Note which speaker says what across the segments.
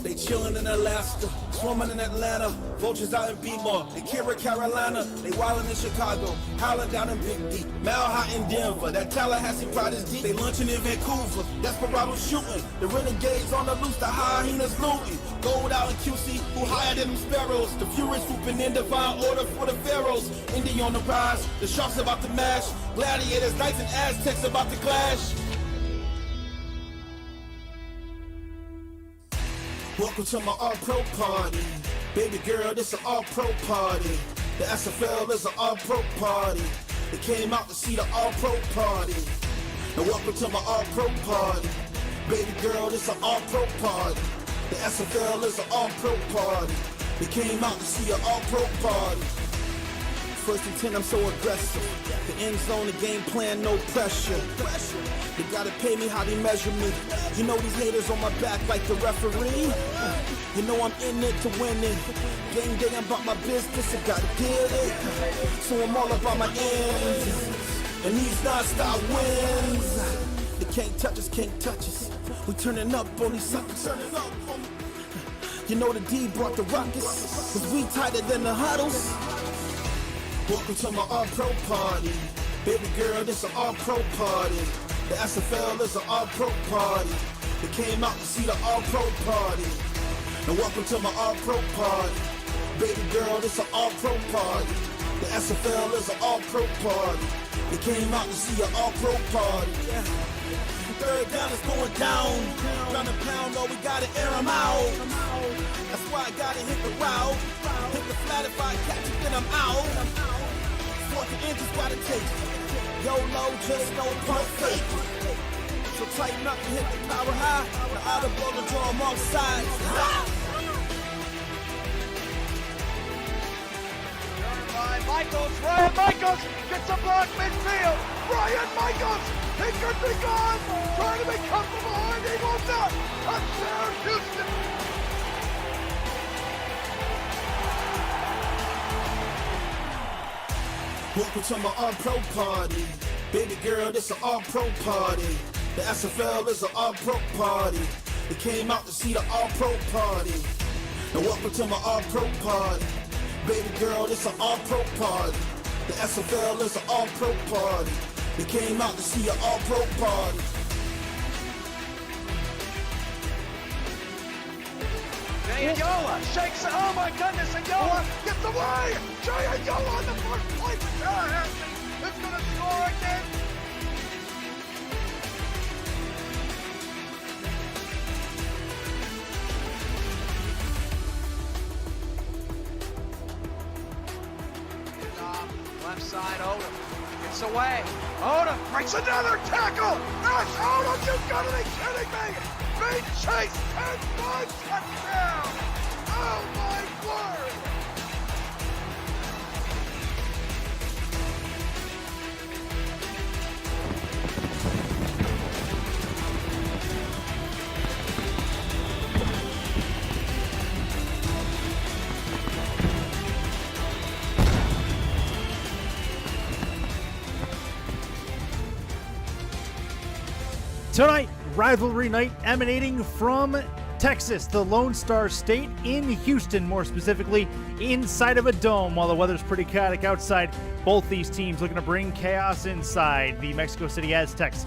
Speaker 1: They chillin' in Alaska, swimming in Atlanta, vultures out in B-Mall, they Kira, Carolina, they wildin' in Chicago, howlin' down in Big D, Mile High in Denver, that Tallahassee pride is deep, they lunching in Vancouver, Desperado shooting, the renegades on the loose, the hyenas looting, gold out in QC, who higher than them sparrows, the Furies swooping in divine order for the pharaohs, Indy on the rise, the sharks about to mash, gladiators, knights and Aztecs about to clash. Welcome to my all-pro party. Baby girl, this an all-pro party. The SFL is an all-pro party. They came out to see the all-pro party. And welcome to my all-pro party. Baby girl, this an all-pro party. The SFL is an all-pro party. They came out to see an all-pro party. First and 10, I'm so aggressive. The end zone, the game plan, no pressure. They gotta pay me how they measure me. You know these haters on my back like the referee. You know I'm in it to win it. Game day, I'm about my business, I gotta get it. So I'm all about my ends. And these non-stop wins. They can't touch us, can't touch us. We turning up on these suckers. You know the D brought the ruckus. Cause we tighter than the huddles. Welcome to my all-pro party. Baby girl, this an all-pro party. The SFL is an all-pro party. They came out to see the all-pro party. And welcome to my all-pro party. Baby girl, this an all-pro party. The SFL is an all-pro party. They came out to see an all-pro party. Yeah. Third down is going down. Round the pound, oh, we gotta air them out. That's why I gotta hit the route. Hit the flat if I catch it, then I'm out. What the inches gotta take. YOLO, just no pump fake. So tighten up and hit the power high. The outer blow the draw them off sides.
Speaker 2: Ryan Michaels gets a block midfield. Ryan Michaels, he could be gone. Trying to be comfortable, and he will not. Touchdown, Houston.
Speaker 1: Welcome to my all-pro party. Baby girl, this an all-pro party. The SFL is an all-pro party. They came out to see the all-pro party. And welcome to my all-pro party. Baby girl, this an all-pro party. The SFL is an all-pro party. They came out to see an all-pro party.
Speaker 2: Yola shakes it. Oh my goodness, and Yola gets away. Jay Yola on the first play for Tallahassee is going to score again. Left side, Odom gets away. Odom breaks another tackle. That's Odom. You've got to be kidding me. Big chase, 10-1 touchdown. Oh my word.
Speaker 3: Tonight, rivalry night emanating from Texas, the Lone Star State in Houston, more specifically inside of a dome. While the weather's pretty chaotic outside, both these teams looking to bring chaos inside. The Mexico City Aztecs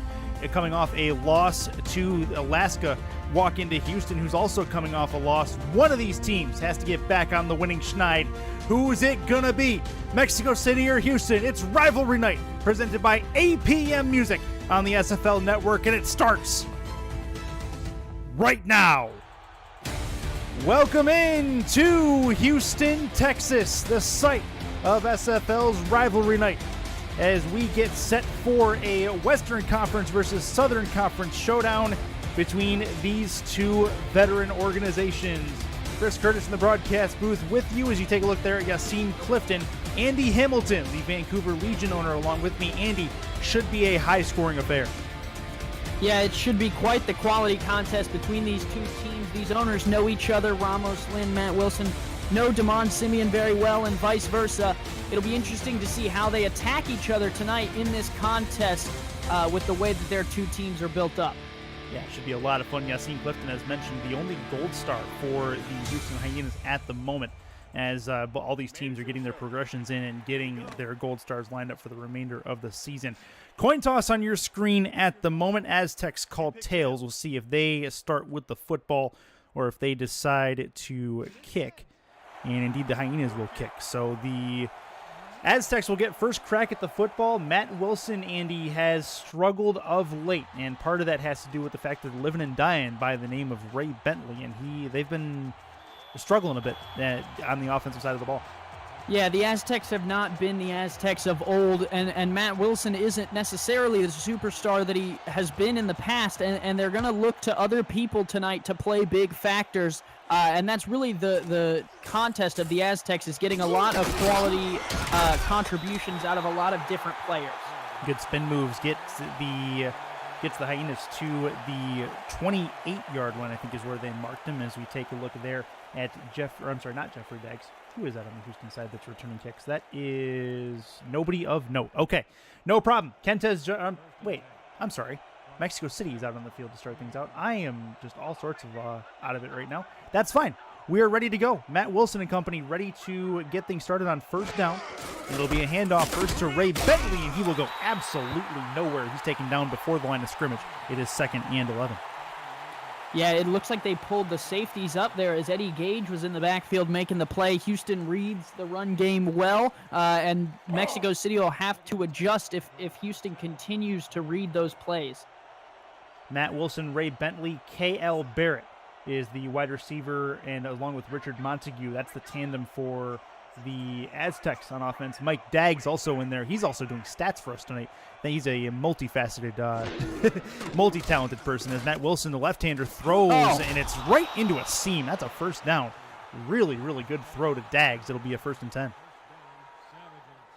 Speaker 3: coming off a loss to Alaska, walk into Houston, who's also coming off a loss. One of these teams has to get back on the winning schneid. Who's it gonna be? Mexico City or Houston? It's rivalry night, presented by APM Music on the SFL Network, and it starts right now. Welcome in to Houston, Texas, the site of SFL's rivalry night, as we get set for a Western Conference versus Southern Conference showdown between these two veteran organizations. Chris Curtis in the broadcast booth with you as you take a look there at Yassine Clifton. Andy Hamilton, the Vancouver Legion owner, along with me. Andy, should be a high-scoring affair.
Speaker 4: Yeah, it should be quite the quality contest between these two teams. These owners know each other. Ramos Lynn, Matt Wilson know Damon Simeon very well, and vice versa. It'll be interesting to see how they attack each other tonight in this contest with the way that their two teams are built up.
Speaker 3: Yeah, it should be a lot of fun. Yassine Clifton, as mentioned, the only gold star for the Houston Hyenas at the moment, as all these teams are getting their progressions in and getting their gold stars lined up for the remainder of the season. Coin toss on your screen at the moment. Aztecs call tails. We'll see if they start with the football or if they decide to kick. And indeed, the Hyenas will kick. So the Aztecs will get first crack at the football. Matt Wilson, Andy, has struggled of late, and part of that has to do with the fact that living and dying by the name of Ray Bentley, and they've been struggling a bit on the offensive side of the ball.
Speaker 4: Yeah, the Aztecs have not been the Aztecs of old, and Matt Wilson isn't necessarily the superstar that he has been in the past, and they're going to look to other people tonight to play big factors, and that's really the contest of the Aztecs, is getting a lot of quality contributions out of a lot of different players.
Speaker 3: Good spin moves, gets the Hyenas to the 28-yard line, I think is where they marked him, as we take a look there at not Jeffrey Daggs. Who is that on the Houston side that's returning kicks? That is nobody of note. Okay, no problem. Kentez, wait, I'm sorry. Mexico City is out on the field to start things out. I am just all sorts of out of it right now. That's fine. We are ready to go. Matt Wilson and company ready to get things started on first down. It'll be a handoff first to Ray Bentley, and he will go absolutely nowhere. He's taken down before the line of scrimmage. It is 2nd and 11.
Speaker 4: Yeah, it looks like they pulled the safeties up there as Eddie Gage was in the backfield making the play. Houston reads the run game well, and Mexico City will have to adjust if Houston continues to read those plays.
Speaker 3: Matt Wilson, Ray Bentley, K.L. Barrett is the wide receiver, and along with Richard Montague, that's the tandem for the Aztecs on offense. Mike Daggs also in there. He's also doing stats for us tonight. He's a multifaceted, multi-talented person. As Matt Wilson, the left-hander, throws, and it's right into a seam. That's a first down. Really, really good throw to Daggs. It'll be a 1st and 10.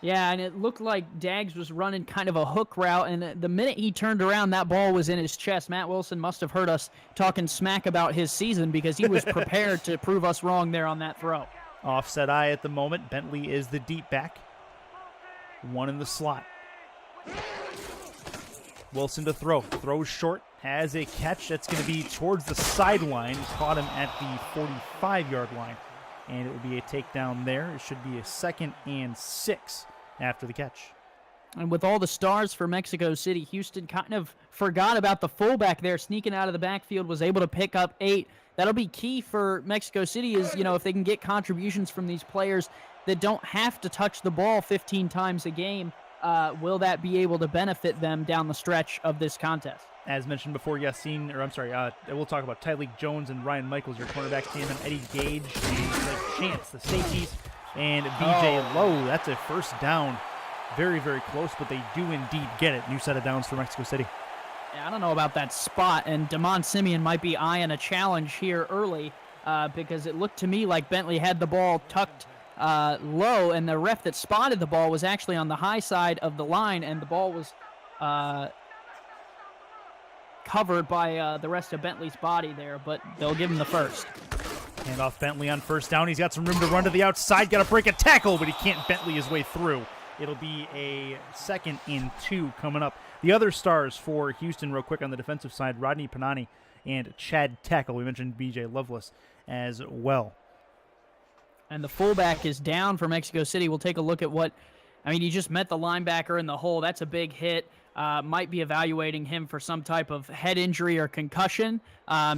Speaker 4: Yeah, and it looked like Daggs was running kind of a hook route, and the minute he turned around, that ball was in his chest. Matt Wilson must have heard us talking smack about his season, because he was prepared to prove us wrong there on that throw.
Speaker 3: Offset eye at the moment. Bentley is the deep back. One in the slot. Wilson to throw. Throws short. Has a catch that's going to be towards the sideline. Caught him at the 45-yard line. And it will be a takedown there. It should be a 2nd and 6 after the catch.
Speaker 4: And with all the stars for Mexico City, Houston kind of forgot about the fullback there, sneaking out of the backfield, was able to pick up 8. That'll be key for Mexico City, is, if they can get contributions from these players that don't have to touch the ball 15 times a game, will that be able to benefit them down the stretch of this contest?
Speaker 3: As mentioned before, we'll talk about Tyleek Jones and Ryan Michaels, your cornerback team, and Eddie Gage, and Chance, the safeties, and B.J. Lowe. That's a first down. Very, very close, but they do indeed get it. New set of downs for Mexico City.
Speaker 4: Yeah, I don't know about that spot, and Damon Simeon might be eyeing a challenge here early, because it looked to me like Bentley had the ball tucked low, and the ref that spotted the ball was actually on the high side of the line, and the ball was covered by the rest of Bentley's body there, but they'll give him the first.
Speaker 3: Hand off Bentley on first down. He's got some room to run to the outside. Got to break a tackle, but he can't Bentley his way through. It'll be a 2nd and 2 coming up. The other stars for Houston, real quick on the defensive side, Rodney Panani and Chad Tackle. We mentioned B.J. Loveless as well.
Speaker 4: And the fullback is down for Mexico City. We'll take a look at he just met the linebacker in the hole. That's a big hit. Might be evaluating him for some type of head injury or concussion.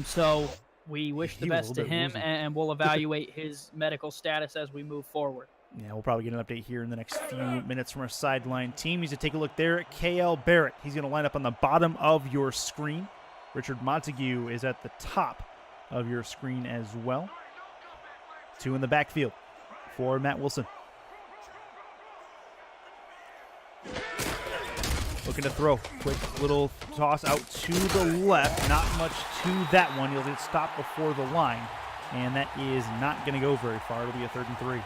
Speaker 4: So we wish the best to him, and we'll evaluate his medical status as we move forward.
Speaker 3: Yeah, we'll probably get an update here in the next few minutes from our sideline team. Needs to take a look there at K.L. Barrett. He's going to line up on the bottom of your screen. Richard Montague is at the top of your screen as well. 2 in the backfield for Matt Wilson. Looking to throw. Quick little toss out to the left. Not much to that one. He'll get stopped before the line. And that is not going to go very far. It'll be a 3rd and 3.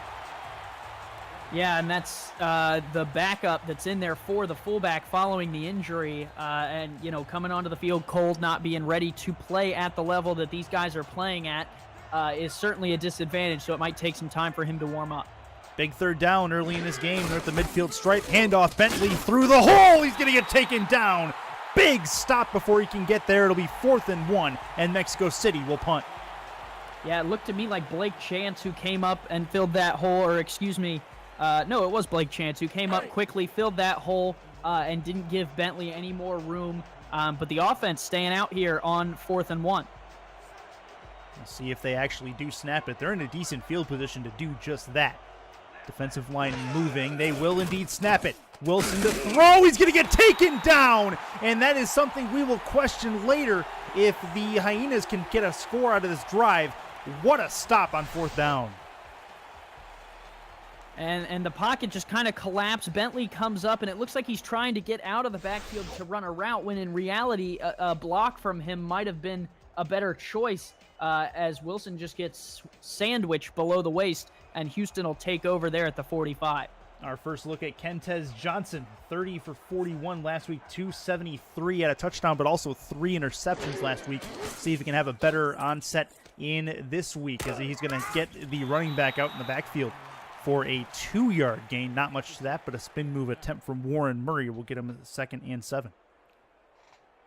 Speaker 4: Yeah, and that's the backup that's in there for the fullback following the injury, and coming onto the field cold, not being ready to play at the level that these guys are playing at, is certainly a disadvantage, so it might take some time for him to warm up.
Speaker 3: Big 3rd down early in this game. They're at the midfield stripe. Handoff Bentley through the hole. He's going to get taken down big stop before he can get there. It'll be 4th and 1, and Mexico City will punt.
Speaker 4: Yeah, it looked to me like Blake Chance who came up and filled that hole, or excuse me, no, it was Blake Chance who came up quickly, filled that hole, and didn't give Bentley any more room. But the offense staying out here on 4th and 1.
Speaker 3: We'll see if they actually do snap it. They're in a decent field position to do just that. Defensive line moving. They will indeed snap it. Wilson to throw. He's going to get taken down. And that is something we will question later if the Hyenas can get a score out of this drive. What a stop on 4th down.
Speaker 4: And the pocket just kind of collapsed. Bentley comes up, and it looks like he's trying to get out of the backfield to run a route, when in reality, a block from him might have been a better choice, as Wilson just gets sandwiched below the waist, and Houston will take over there at the 45.
Speaker 3: Our first look at Kentez Johnson, 30 for 41 last week, 273 at a touchdown, but also 3 interceptions last week. See if he can have a better onset in this week, as he's going to get the running back out in the backfield for a 2-yard gain. Not much to that, but a spin move attempt from Warren Murray will get him a 2nd and 7.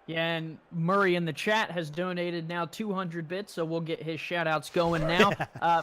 Speaker 4: Yeah, and Murray in the chat has donated now 200 bits, so we'll get his shout-outs going now.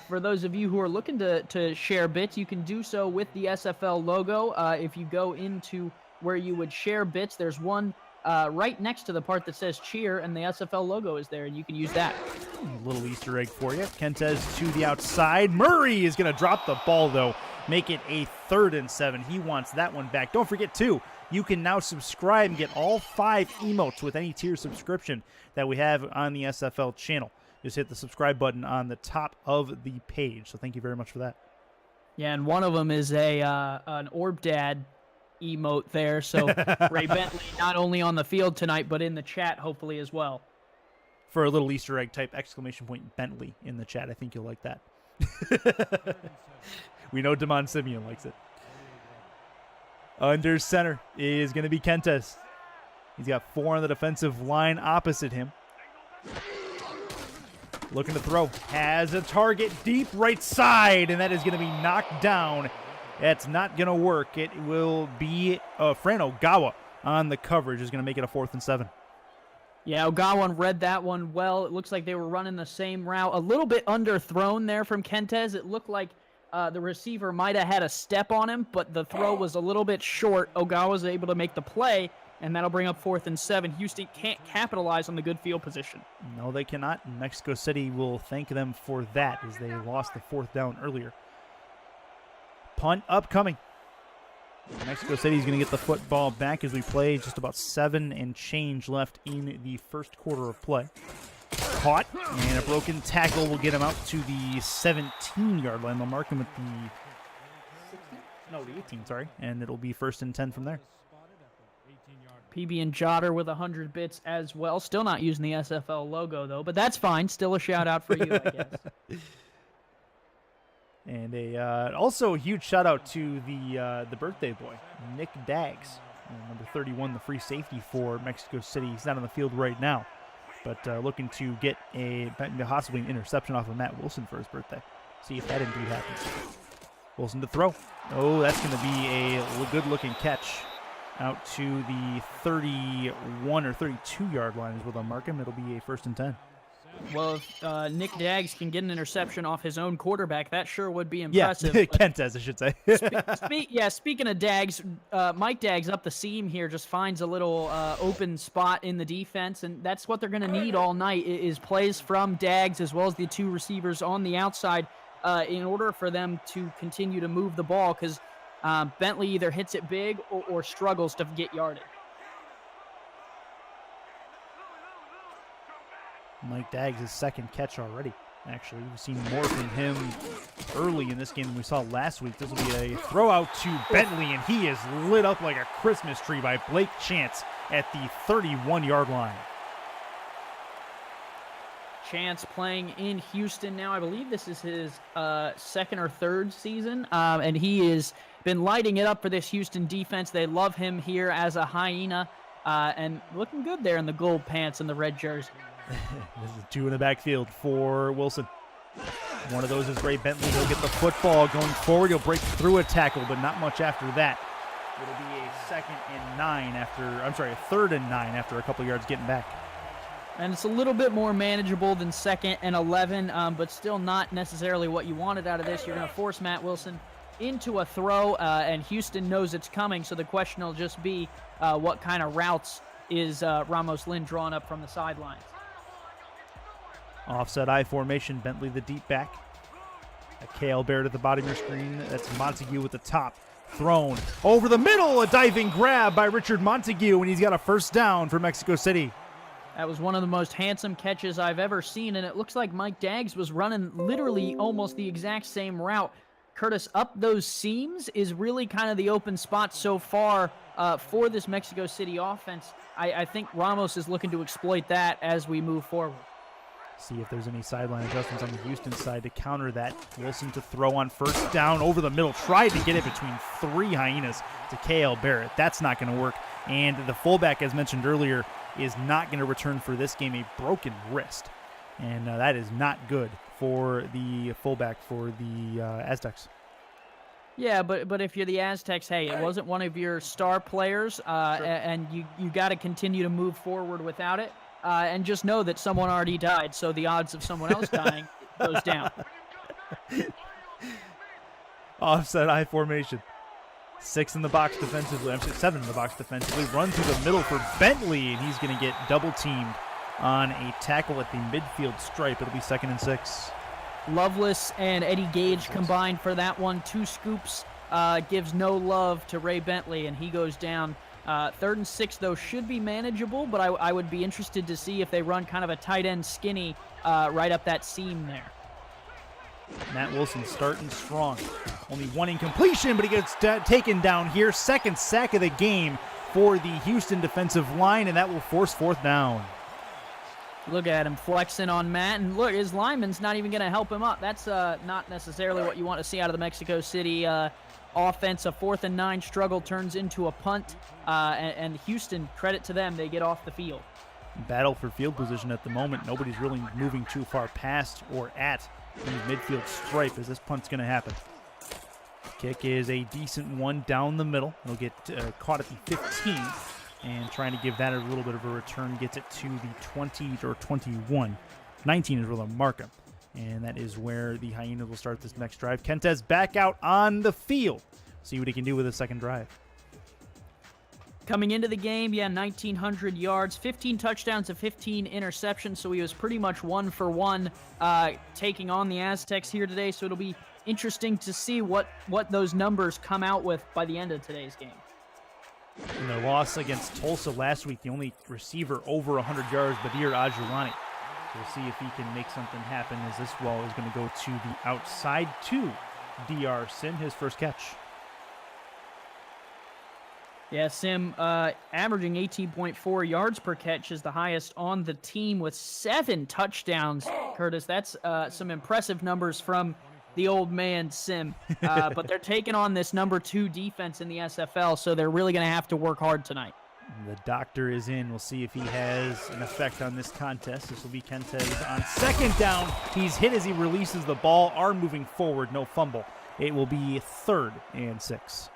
Speaker 4: For those of you who are looking to share bits, you can do so with the SFL logo. If you go into where you would share bits, there's one right next to the part that says cheer, and the SFL logo is there, and you can use that.
Speaker 3: A little Easter egg for you. Kentez to the outside. Murray is going to drop the ball, though. Make it a 3rd and 7. He wants that one back. Don't forget, too, you can now subscribe and get all 5 emotes with any tier subscription that we have on the SFL channel. Just hit the subscribe button on the top of the page. So thank you very much for that.
Speaker 4: Yeah, and one of them is an Orb Dad emote there. So Ray Bentley not only on the field tonight, but in the chat hopefully as well.
Speaker 3: For a little Easter egg type exclamation point Bentley in the chat. I think you'll like that. We know Damon Simeon likes it. Under center is going to be Kentez. He's got 4 on the defensive line opposite him. Looking to throw. Has a target deep right side, and that is going to be knocked down. That's not going to work. It will be Fran Ogawa on the coverage. Is going to make it a 4th and 7.
Speaker 4: Yeah, Ogawa read that one well. It looks like they were running the same route. A little bit underthrown there from Kentez. It looked like the receiver might have had a step on him, but the throw was a little bit short. Ogawa was able to make the play, and that'll bring up 4th and 7. Houston can't capitalize on the good field position.
Speaker 3: No, they cannot. Mexico City will thank them for that, as they lost the 4th down earlier. Punt upcoming. Mexico City is going to get the football back as we play just about 7 and change left in the first quarter of play. Caught, and a broken tackle will get him out to the 17-yard line. They'll mark him at the 18, sorry, and it'll be 1st and 10 from there.
Speaker 4: PB and Jotter with 100 bits as well. Still not using the SFL logo, though, but that's fine. Still a shout-out for you, I guess.
Speaker 3: And also a huge shout-out to the birthday boy, Nick Daggs, number 31, the free safety for Mexico City. He's not on the field right now, but looking to get possibly an interception off of Matt Wilson for his birthday. See if that indeed happens. Wilson to throw. Oh, that's going to be a good-looking catch out to the 31 or 32-yard line is where they'll mark him. It'll be a 1st and 10.
Speaker 4: Well, if Nick Daggs can get an interception off his own quarterback, that sure would be impressive.
Speaker 3: Yeah, Kentez, I should say.
Speaker 4: Speaking of Daggs, Mike Daggs up the seam here just finds a little open spot in the defense, and that's what they're going to need all night is plays from Daggs as well as the 2 receivers on the outside in order for them to continue to move the ball, because Bentley either hits it big or struggles to get yardage.
Speaker 3: Mike Daggs' 2nd catch already. Actually, we've seen more from him early in this game than we saw last week. This will be a throw out to Bentley, and he is lit up like a Christmas tree by Blake Chance at the 31-yard line.
Speaker 4: Chance playing in Houston now. I believe this is his 2nd or 3rd season, and he has been lighting it up for this Houston defense. They love him here as a Hyena, and looking good there in the gold pants and the red jersey.
Speaker 3: This is 2 in the backfield for Wilson. One of those is Ray Bentley. He'll get the football going forward. He'll break through a tackle, but not much after that. It'll be a 3rd and 9 after a couple yards getting back.
Speaker 4: And it's a little bit more manageable than 2nd and 11, but still not necessarily what you wanted out of this. You're going to force Matt Wilson into a throw, and Houston knows it's coming, so the question will just be what kind of routes is Ramos Lynn drawing up from the sidelines.
Speaker 3: Offset I formation, Bentley the deep back. A Kale Barrett at the bottom of your screen. That's Montague at the top. Thrown over the middle, a diving grab by Richard Montague, and he's got a first down for Mexico City.
Speaker 4: That was one of the most handsome catches I've ever seen, and it looks like Mike Daggs was running literally almost the exact same route. Curtis, up those seams is really kind of the open spot so far for this Mexico City offense. I think Ramos is looking to exploit that as we move forward.
Speaker 3: See if there's any sideline adjustments on the Houston side to counter that. Wilson to throw on first down over the middle. Tried to get it between 3 Hyenas to Kale Barrett. That's not going to work. And the fullback, as mentioned earlier, is not going to return for this game, a broken wrist. And that is not good for the fullback for the Aztecs.
Speaker 4: Yeah, but if you're the Aztecs, hey, it wasn't one of your star players, and you got to continue to move forward without it. And just know that someone already died, so the odds of someone else dying goes down.
Speaker 3: Offset I formation. 6 in the box defensively. I'm sorry, 7 in the box defensively. Run through the middle for Bentley, and he's going to get double teamed on a tackle at the midfield stripe. It'll be 2nd and 6.
Speaker 4: Loveless and Eddie Gage combined for that one. 2 scoops gives no love to Ray Bentley, and he goes down. 3rd and 6, though, should be manageable, but I would be interested to see if they run kind of a tight end skinny right up that seam there.
Speaker 3: Matt Wilson starting strong. Only 1 incompletion, but he gets taken down here. 2nd sack of the game for the Houston defensive line, and that will force 4th down.
Speaker 4: Look at him flexing on Matt, and look, his lineman's not even going to help him up. That's not necessarily what you want to see out of the Mexico City offense. A 4th and 9 struggle turns into a punt, and Houston, credit to them, they get off the field.
Speaker 3: Battle for field position at the moment. Nobody's really moving too far past or at the midfield stripe as this punt's going to happen. Kick is a decent one down the middle. It'll get caught at the 15, and trying to give that a little bit of a return gets it to the 20 or 21. 19 is where they'll mark him. And that is where the Hyenas will start this next drive. Kentez back out on the field. See what he can do with his second drive.
Speaker 4: Coming into the game, 1,900 yards, 15 touchdowns and 15 interceptions, so he was pretty much 1 for 1 taking on the Aztecs here today, so it'll be interesting to see what those numbers come out with by the end of today's game.
Speaker 3: In their loss against Tulsa last week, the only receiver over 100 yards, Badir Ajulani. We'll see if he can make something happen as this ball is going to go to the outside to DR Sim, his first catch.
Speaker 4: Yeah, Sim averaging 18.4 yards per catch is the highest on the team with 7 touchdowns. Curtis, that's some impressive numbers from the old man Sim. But they're taking on this number 2 defense in the SFL, so they're really going to have to work hard tonight.
Speaker 3: The doctor is in. We'll see if he has an effect on this contest. This will be Kentez on 2nd down. He's hit as he releases the ball. Arm moving forward, no fumble. It will be 3rd and 6.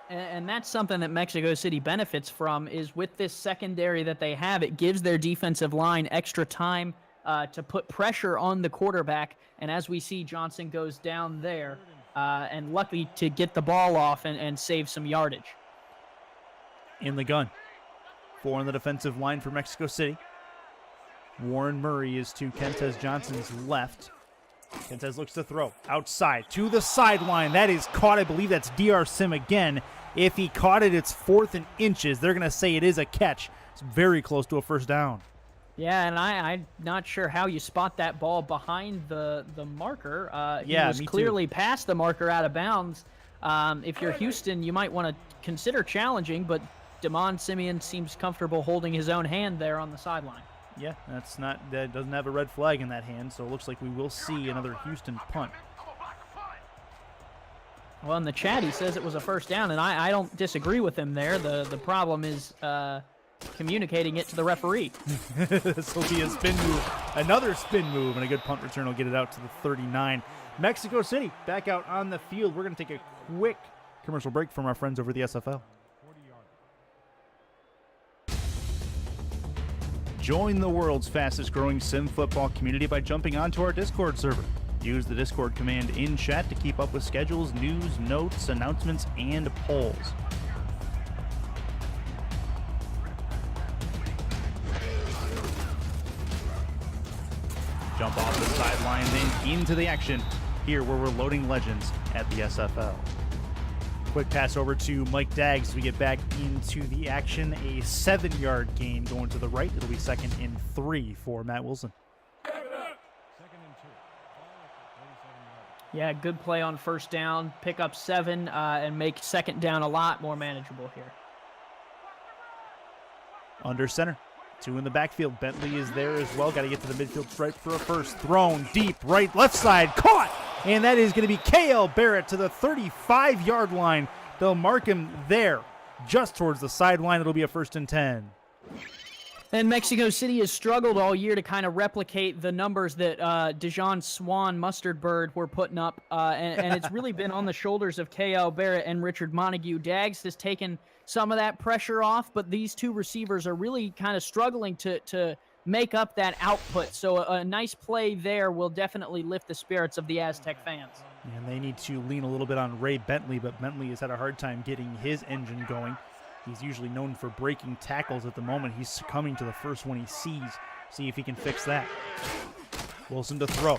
Speaker 4: And that's something that Mexico City benefits from, is with this secondary that they have, it gives their defensive line extra time to put pressure on the quarterback. And as we see, Johnson goes down there and lucky to get the ball off and save some yardage.
Speaker 3: In the gun. 4 on the defensive line for Mexico City. Warren Murray is to Kentez Johnson's left. Kentez looks to throw outside to the sideline. That is caught. I believe that's DR Sim again. If he caught it, it's 4th and inches. They're going to say it is a catch. It's very close to a first down.
Speaker 4: Yeah, and I'm not sure how you spot that ball behind the marker. He was clearly past the marker out of bounds. If you're Houston, you might want to consider challenging, but Damon Simeon seems comfortable holding his own hand there on the sideline.
Speaker 3: Yeah, that doesn't have a red flag in that hand, so it looks like we will see another Houston punt.
Speaker 4: Well, in the chat, he says it was a first down, and I don't disagree with him there. The problem is communicating it to the referee.
Speaker 3: This will be a spin move, another spin move, and a good punt return will get it out to the 39. Mexico City back out on the field. We're going to take a quick commercial break from our friends over the SFL. Join the world's fastest growing sim football community by jumping onto our Discord server. Use the Discord command in chat to keep up with schedules, news, notes, announcements, and polls. Jump off the sideline, then into the action here where we're loading legends at the SFL. Quick pass over to Mike Daggs as we get back into the action. A 7-yard gain going to the right. It'll be 2nd and 3 for Matt Wilson.
Speaker 4: Yeah, good play on first down. Pick up 7 and make second down a lot more manageable here.
Speaker 3: Under center. 2 in the backfield. Bentley is there as well. Got to get to the midfield stripe for a first. Thrown deep, right, left side. Caught! And that is going to be K.L. Barrett to the 35-yard line. They'll mark him there, just towards the sideline. It'll be a 1st and 10.
Speaker 4: And Mexico City has struggled all year to kind of replicate the numbers that Dijon Swan Mustard Bird were putting up, and it's really been on the shoulders of K.L. Barrett and Richard Montague. Daggs has taken some of that pressure off, but these two receivers are really kind of struggling to make up that output. So a nice play there will definitely lift the spirits of the Aztec fans.
Speaker 3: And they need to lean a little bit on Ray Bentley, but Bentley has had a hard time getting his engine going. He's usually known for breaking tackles. At the moment, he's succumbing to the first one he sees. See if he can fix that. Wilson to throw.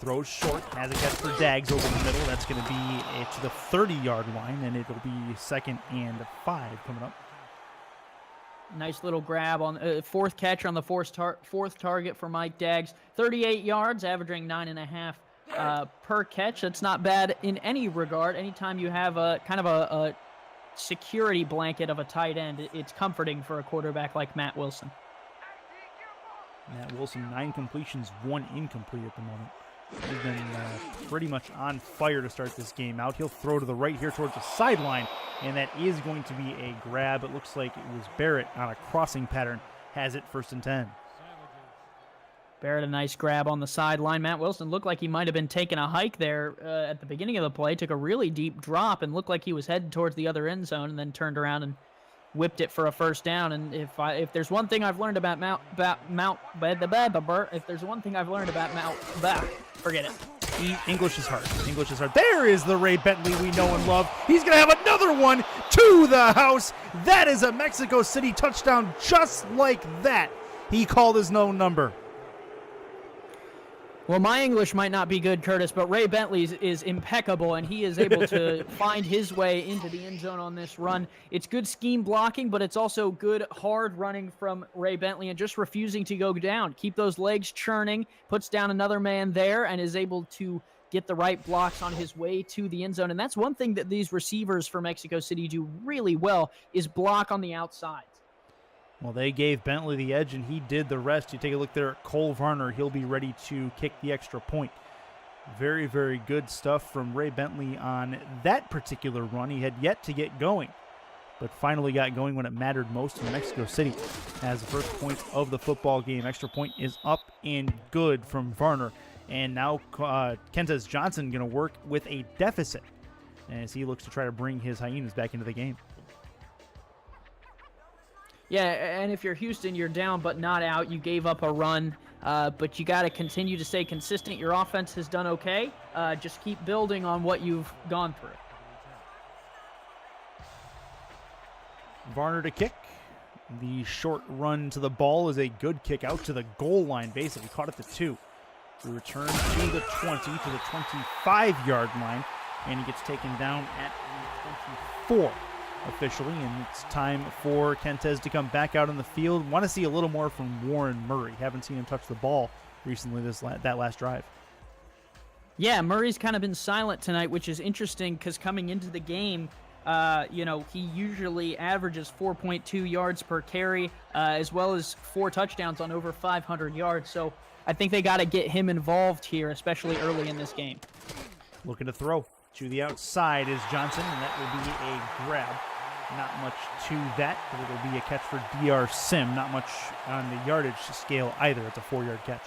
Speaker 3: Throws short, has a catch for Daggs over the middle. That's going to be to the 30-yard line, and it'll be 2nd and 5 coming up.
Speaker 4: Nice little grab on 4th catch on the 4th target for Mike Daggs. 38 yards, averaging 9.5 per catch. That's not bad in any regard. Anytime you have a kind of a security blanket of a tight end, it's comforting for a quarterback like Matt Wilson.
Speaker 3: Matt Wilson, 9 completions, 1 incomplete at the moment. He's been pretty much on fire to start this game out. He'll throw to the right here towards the sideline, and that is going to be a grab. It looks like it was Barrett on a crossing pattern. Has it 1st and 10.
Speaker 4: Barrett, a nice grab on the sideline. Matt Wilson looked like he might have been taking a hike there at the beginning of the play. Took a really deep drop and looked like he was headed towards the other end zone, and then turned around and whipped it for a 1st down. And if there's one thing I've learned about forget it.
Speaker 3: English is hard. English is hard. There is the Ray Bentley we know and love. He's going to have another one to the house. That is a Mexico City touchdown just like that. He called his known number.
Speaker 4: Well, my English might not be good, Curtis, but Ray Bentley is impeccable, and he is able to find his way into the end zone on this run. It's good scheme blocking, but it's also good hard running from Ray Bentley and just refusing to go down. Keep those legs churning, puts down another man there, and is able to get the right blocks on his way to the end zone. And that's one thing that these receivers for Mexico City do really well, is block on the outside.
Speaker 3: Well, they gave Bentley the edge, and he did the rest. You take a look there at Cole Varner. He'll be ready to kick the extra point. Very, very good stuff from Ray Bentley on that particular run. He had yet to get going, but finally got going when it mattered most in Mexico City. As the first point of the football game, extra point is up and good from Varner. And now Kentez Johnson going to work with a deficit as he looks to try to bring his Hyenas back into the game.
Speaker 4: Yeah, and if you're Houston, you're down but not out. You gave up a run, but you got to continue to stay consistent. Your offense has done okay. Just keep building on what you've gone through.
Speaker 3: Varner to kick. The short run to the ball is a good kick out to the goal line, basically. Caught at the 2. The return to the 20, to the 25-yard line, and he gets taken down at the 24. Officially, and it's time for Kentez to come back out on the field. Want to see a little more from Warren Murray. Haven't seen him touch the ball recently that last drive.
Speaker 4: Yeah, Murray's kind of been silent tonight, which is interesting because coming into the game, he usually averages 4.2 yards per carry, as well as 4 touchdowns on over 500 yards. So I think they got to get him involved here, especially early in this game.
Speaker 3: Looking to throw to the outside is Johnson, and that will be a grab. Not much to that, but it'll be a catch for DR Sim. Not much on the yardage scale either. It's a 4-yard catch.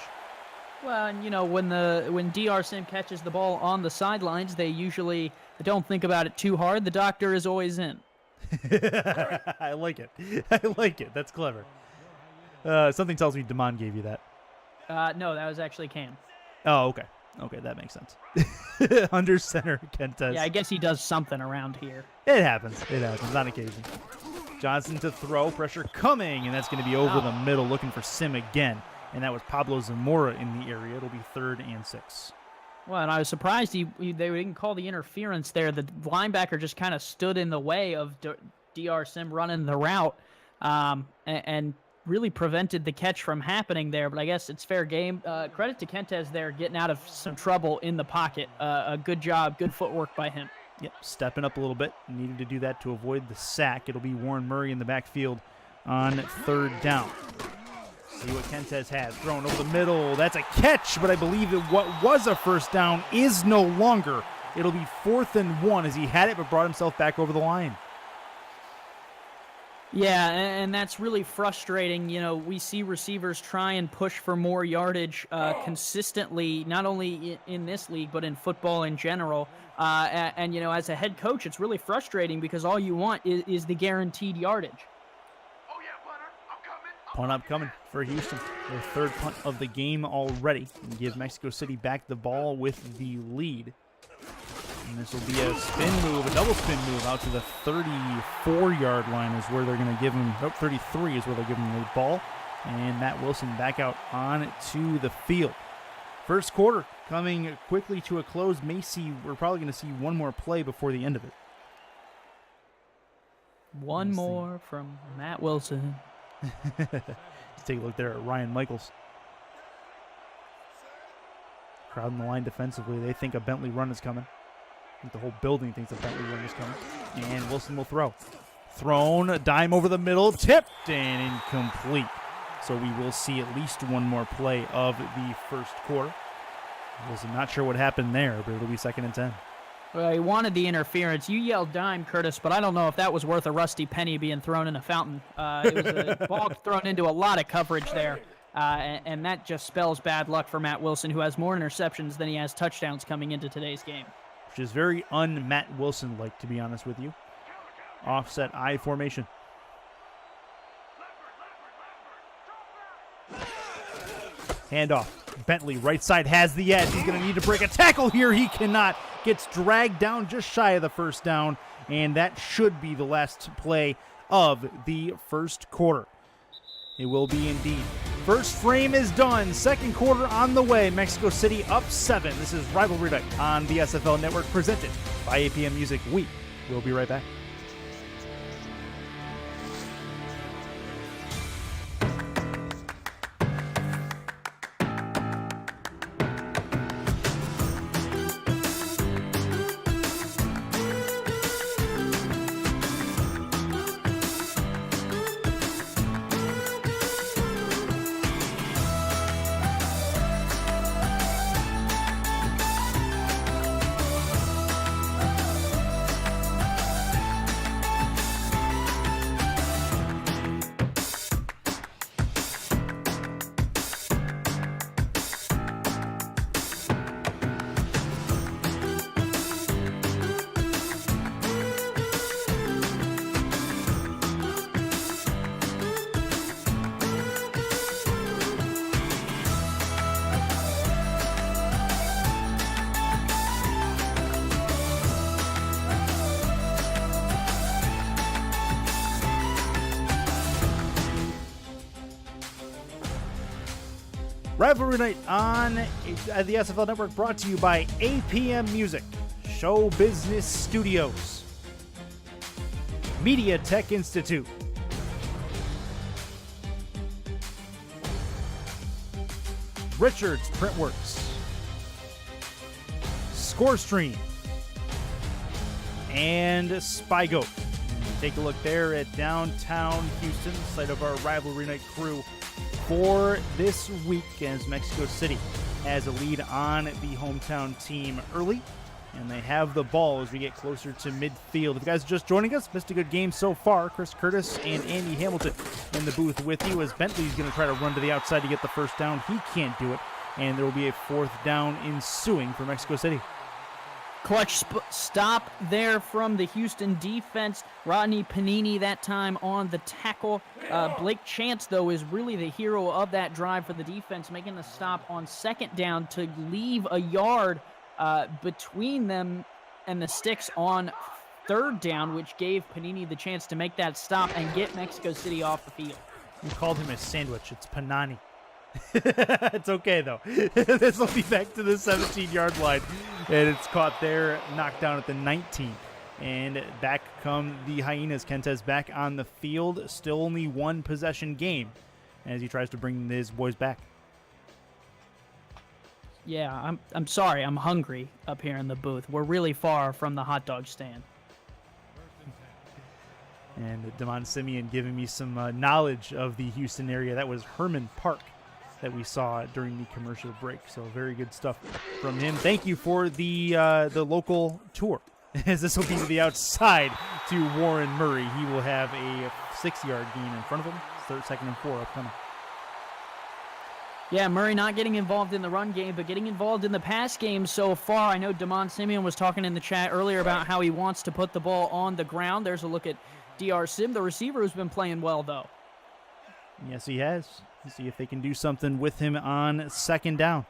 Speaker 4: Well, and when DR Sim catches the ball on the sidelines, they usually don't think about it too hard. The doctor is always in.
Speaker 3: I like it. I like it. That's clever. Something tells me Damon gave you that.
Speaker 4: No, that was actually Cam.
Speaker 3: Oh, okay. Okay, that makes sense. Under center, Kentes.
Speaker 4: Yeah, I guess he does something around here.
Speaker 3: It happens. It happens on occasion. Johnson to throw. Pressure coming, and that's going to be over the middle, looking for Sim again. And that was Pablo Zamora in the area. It'll be 3rd and 6.
Speaker 4: Well, and I was surprised they didn't call the interference there. The linebacker just kind of stood in the way of DR Sim running the route and really prevented the catch from happening there. But I guess it's fair game. Credit to Kentes there, getting out of some trouble in the pocket. A good job, good footwork by him.
Speaker 3: Yep, stepping up a little bit. Needing to do that to avoid the sack. It'll be Warren Murray in the backfield on 3rd down. See what Kentes has. Thrown over the middle. That's a catch, but I believe that what was a first down is no longer. It'll be 4th and 1 as he had it but brought himself back over the line.
Speaker 4: Yeah, and that's really frustrating. We see receivers try and push for more yardage consistently, not only in this league, but in football in general. And as a head coach, it's really frustrating because all you want is the guaranteed yardage.
Speaker 3: Punt upcoming for Houston. Their 3rd punt of the game already. And give Mexico City back the ball with the lead. And this will be a spin move, a double spin move out to the 34-yard line is where they're going to give him, 33 is where they'll give him the ball. And Matt Wilson back out on to the field. First quarter coming quickly to a close. We're probably going to see one more play before the end of it.
Speaker 4: One more from Matt Wilson.
Speaker 3: Let's take a look there at Ryan Michaels. Crowd in the line defensively. They think a Bentley run is coming. I think the whole building thinks a Bentley run is coming. And Wilson will throw. Thrown, a dime over the middle, tipped, and incomplete. So we will see at least one more play of the first quarter. Wilson not sure what happened there, but it'll be 2nd and 10.
Speaker 4: Well, he wanted the interference. You yelled dime, Curtis, but I don't know if that was worth a rusty penny being thrown in a fountain. It was a ball thrown into a lot of coverage there, and that just spells bad luck for Matt Wilson, who has more interceptions than he has touchdowns coming into today's game.
Speaker 3: Which is very un-Matt Wilson-like, to be honest with you. Offset I formation. Handoff. Bentley, right side, has the edge. He's going to need to break a tackle here. He cannot. Gets dragged down just shy of the first down, and that should be the last play of the first quarter. It will be indeed. First frame is done. Second quarter on the way. Mexico City up 7. This is Rivalry Night on the SFL Network, presented by APM Music. We will be right back. Rivalry Night on the SFL Network, brought to you by APM Music, Show Business Studios, Media Tech Institute, Richards Printworks, ScoreStream, and Spygo. Take a look there at downtown Houston, site of our Rivalry Night crew for this week, as Mexico City has a lead on the hometown team early, and they have the ball as we get closer to midfield. If you guys are just joining us, missed a good game so far. Chris Curtis and Andy Hamilton in the booth with you, as Bentley's going to try to run to the outside to get the first down. He can't do it. and there will be a 4th down ensuing for Mexico City.
Speaker 4: Clutch stop there from the Houston defense. Rodney Panini that time on the tackle. Blake Chance, though, is really the hero of that drive for the defense, making the stop on 2nd down to leave a yard between them and the sticks on 3rd down, which gave Panini the chance to make that stop and get Mexico City off the field.
Speaker 3: We called him a sandwich. It's Panani. It's okay, though. This will be back to the 17-yard line. And it's caught there, knocked down at the 19. And back come the Hyenas. Kentez back on the field. Still only 1 possession game as he tries to bring his boys back.
Speaker 4: Yeah, I'm sorry. I'm hungry up here in the booth. We're really far from the hot dog stand.
Speaker 3: And Damon Simeon giving me some knowledge of the Houston area. That was Herman Park that we saw during the commercial break. So very good stuff from him. Thank you for the local tour. As this will be to the outside to Warren Murray. He will have a 6-yard gain in front of him. 2nd and 4 upcoming.
Speaker 4: Yeah, Murray not getting involved in the run game, but getting involved in the pass game so far. I know Damon Simeon was talking in the chat earlier about how he wants to put the ball on the ground. There's a look at DR Sim, the receiver, who's been playing well, though.
Speaker 3: Yes, he has. Let's see if they can do something with him on 2nd down.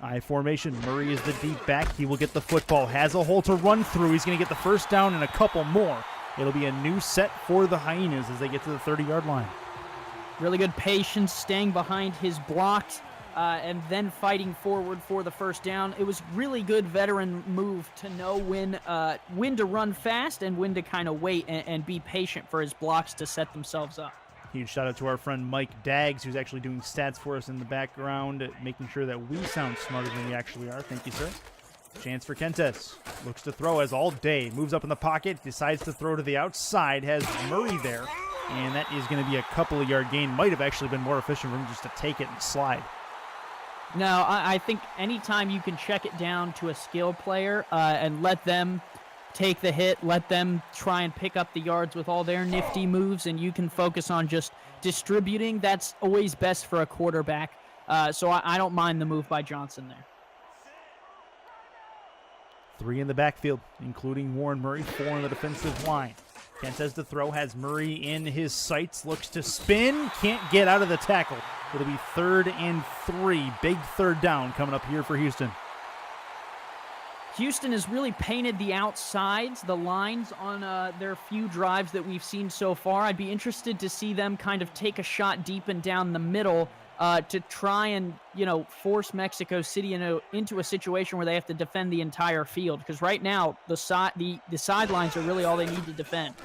Speaker 3: I formation. Murray is the deep back. He will get the football. Has a hole to run through. He's going to get the 1st down and a couple more. It'll be a new set for the Hyenas as they get to the 30-yard line.
Speaker 4: Really good patience, staying behind his blocks, and then fighting forward for the 1st down. It was really good veteran move to know when to run fast and when to kind of wait and be patient for his blocks to set themselves up.
Speaker 3: Huge shout out to our friend Mike Daggs, who's actually doing stats for us in the background, making sure that we sound smarter than we actually are. Thank you, sir. Chance for Kentes. Looks to throw as all day. Moves up in the pocket. Decides to throw to the outside. Has Murray there. And that is going to be a couple of yard gain. Might have actually been more efficient for him just to take it and slide.
Speaker 4: No, I think anytime you can check it down to a skill player and let them take the hit, let them try and pick up the yards with all their nifty moves, and you can focus on just distributing, that's always best for a quarterback. So I don't mind the move by Johnson there.
Speaker 3: 3 in the backfield, including Warren Murray, 4 on the defensive line. Kentez to throw, has Murray in his sights, looks to spin, can't get out of the tackle. It'll be 3rd and 3, big 3rd down coming up here for Houston.
Speaker 4: Houston has really painted the outsides, the lines on their few drives that we've seen so far. I'd be interested to see them kind of take a shot deep and down the middle to try and, force Mexico City into a situation where they have to defend the entire field. Because right now, the sidelines are really all they need to defend.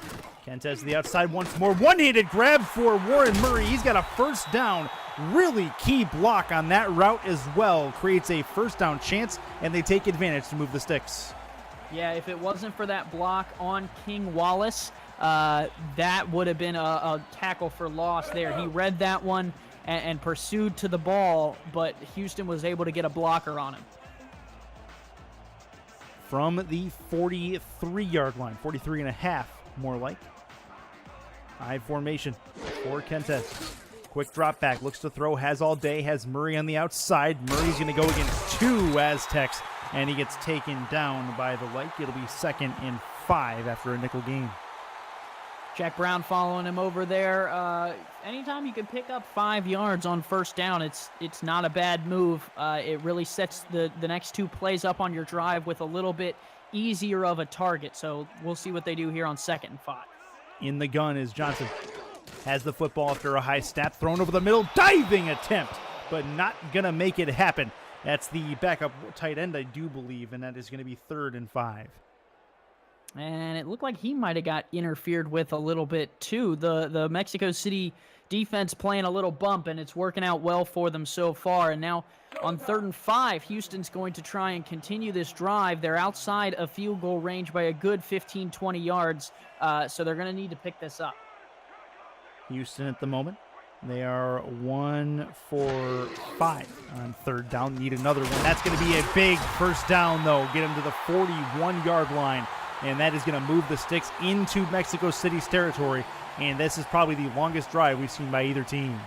Speaker 3: Kentez to the outside once more. One-handed grab for Warren Murray. He's got a 1st down. Really key block on that route as well. Creates a 1st down chance, and they take advantage to move the sticks.
Speaker 4: Yeah, if it wasn't for that block on King Wallace, that would have been a tackle for loss there. He read that one and pursued to the ball, but Houston was able to get a blocker on him.
Speaker 3: From the 43-yard line, 43 and a half, more like. I formation for Kentez. Quick drop back, looks to throw, has all day, has Murray on the outside. Murray's going to go against 2 Aztecs, and he gets taken down by the light. It'll be 2nd and 5 after a nickel gain.
Speaker 4: Jack Brown following him over there. Anytime you can pick up 5 yards on 1st down, it's not a bad move. It really sets the next 2 plays up on your drive with a little bit easier of a target. So we'll see what they do here on 2nd and 5.
Speaker 3: In the gun is Johnson. Has the football after a high snap, thrown over the middle, diving attempt, but not going to make it happen. That's the backup tight end, I do believe, and that is going to be 3rd and 5.
Speaker 4: And it looked like he might have got interfered with a little bit, too. The Mexico City defense playing a little bump, and it's working out well for them so far. And now on 3rd and 5, Houston's going to try and continue this drive. They're outside of field goal range by a good 15, 20 yards, so they're going to need to pick this up.
Speaker 3: Houston at the moment, they are 1 for 5 on 3rd down. Need another one. That's going to be a big 1st down, though. Get him to the 41-yard line, and that is going to move the sticks into Mexico City's territory. And this is probably the longest drive we've seen by either team.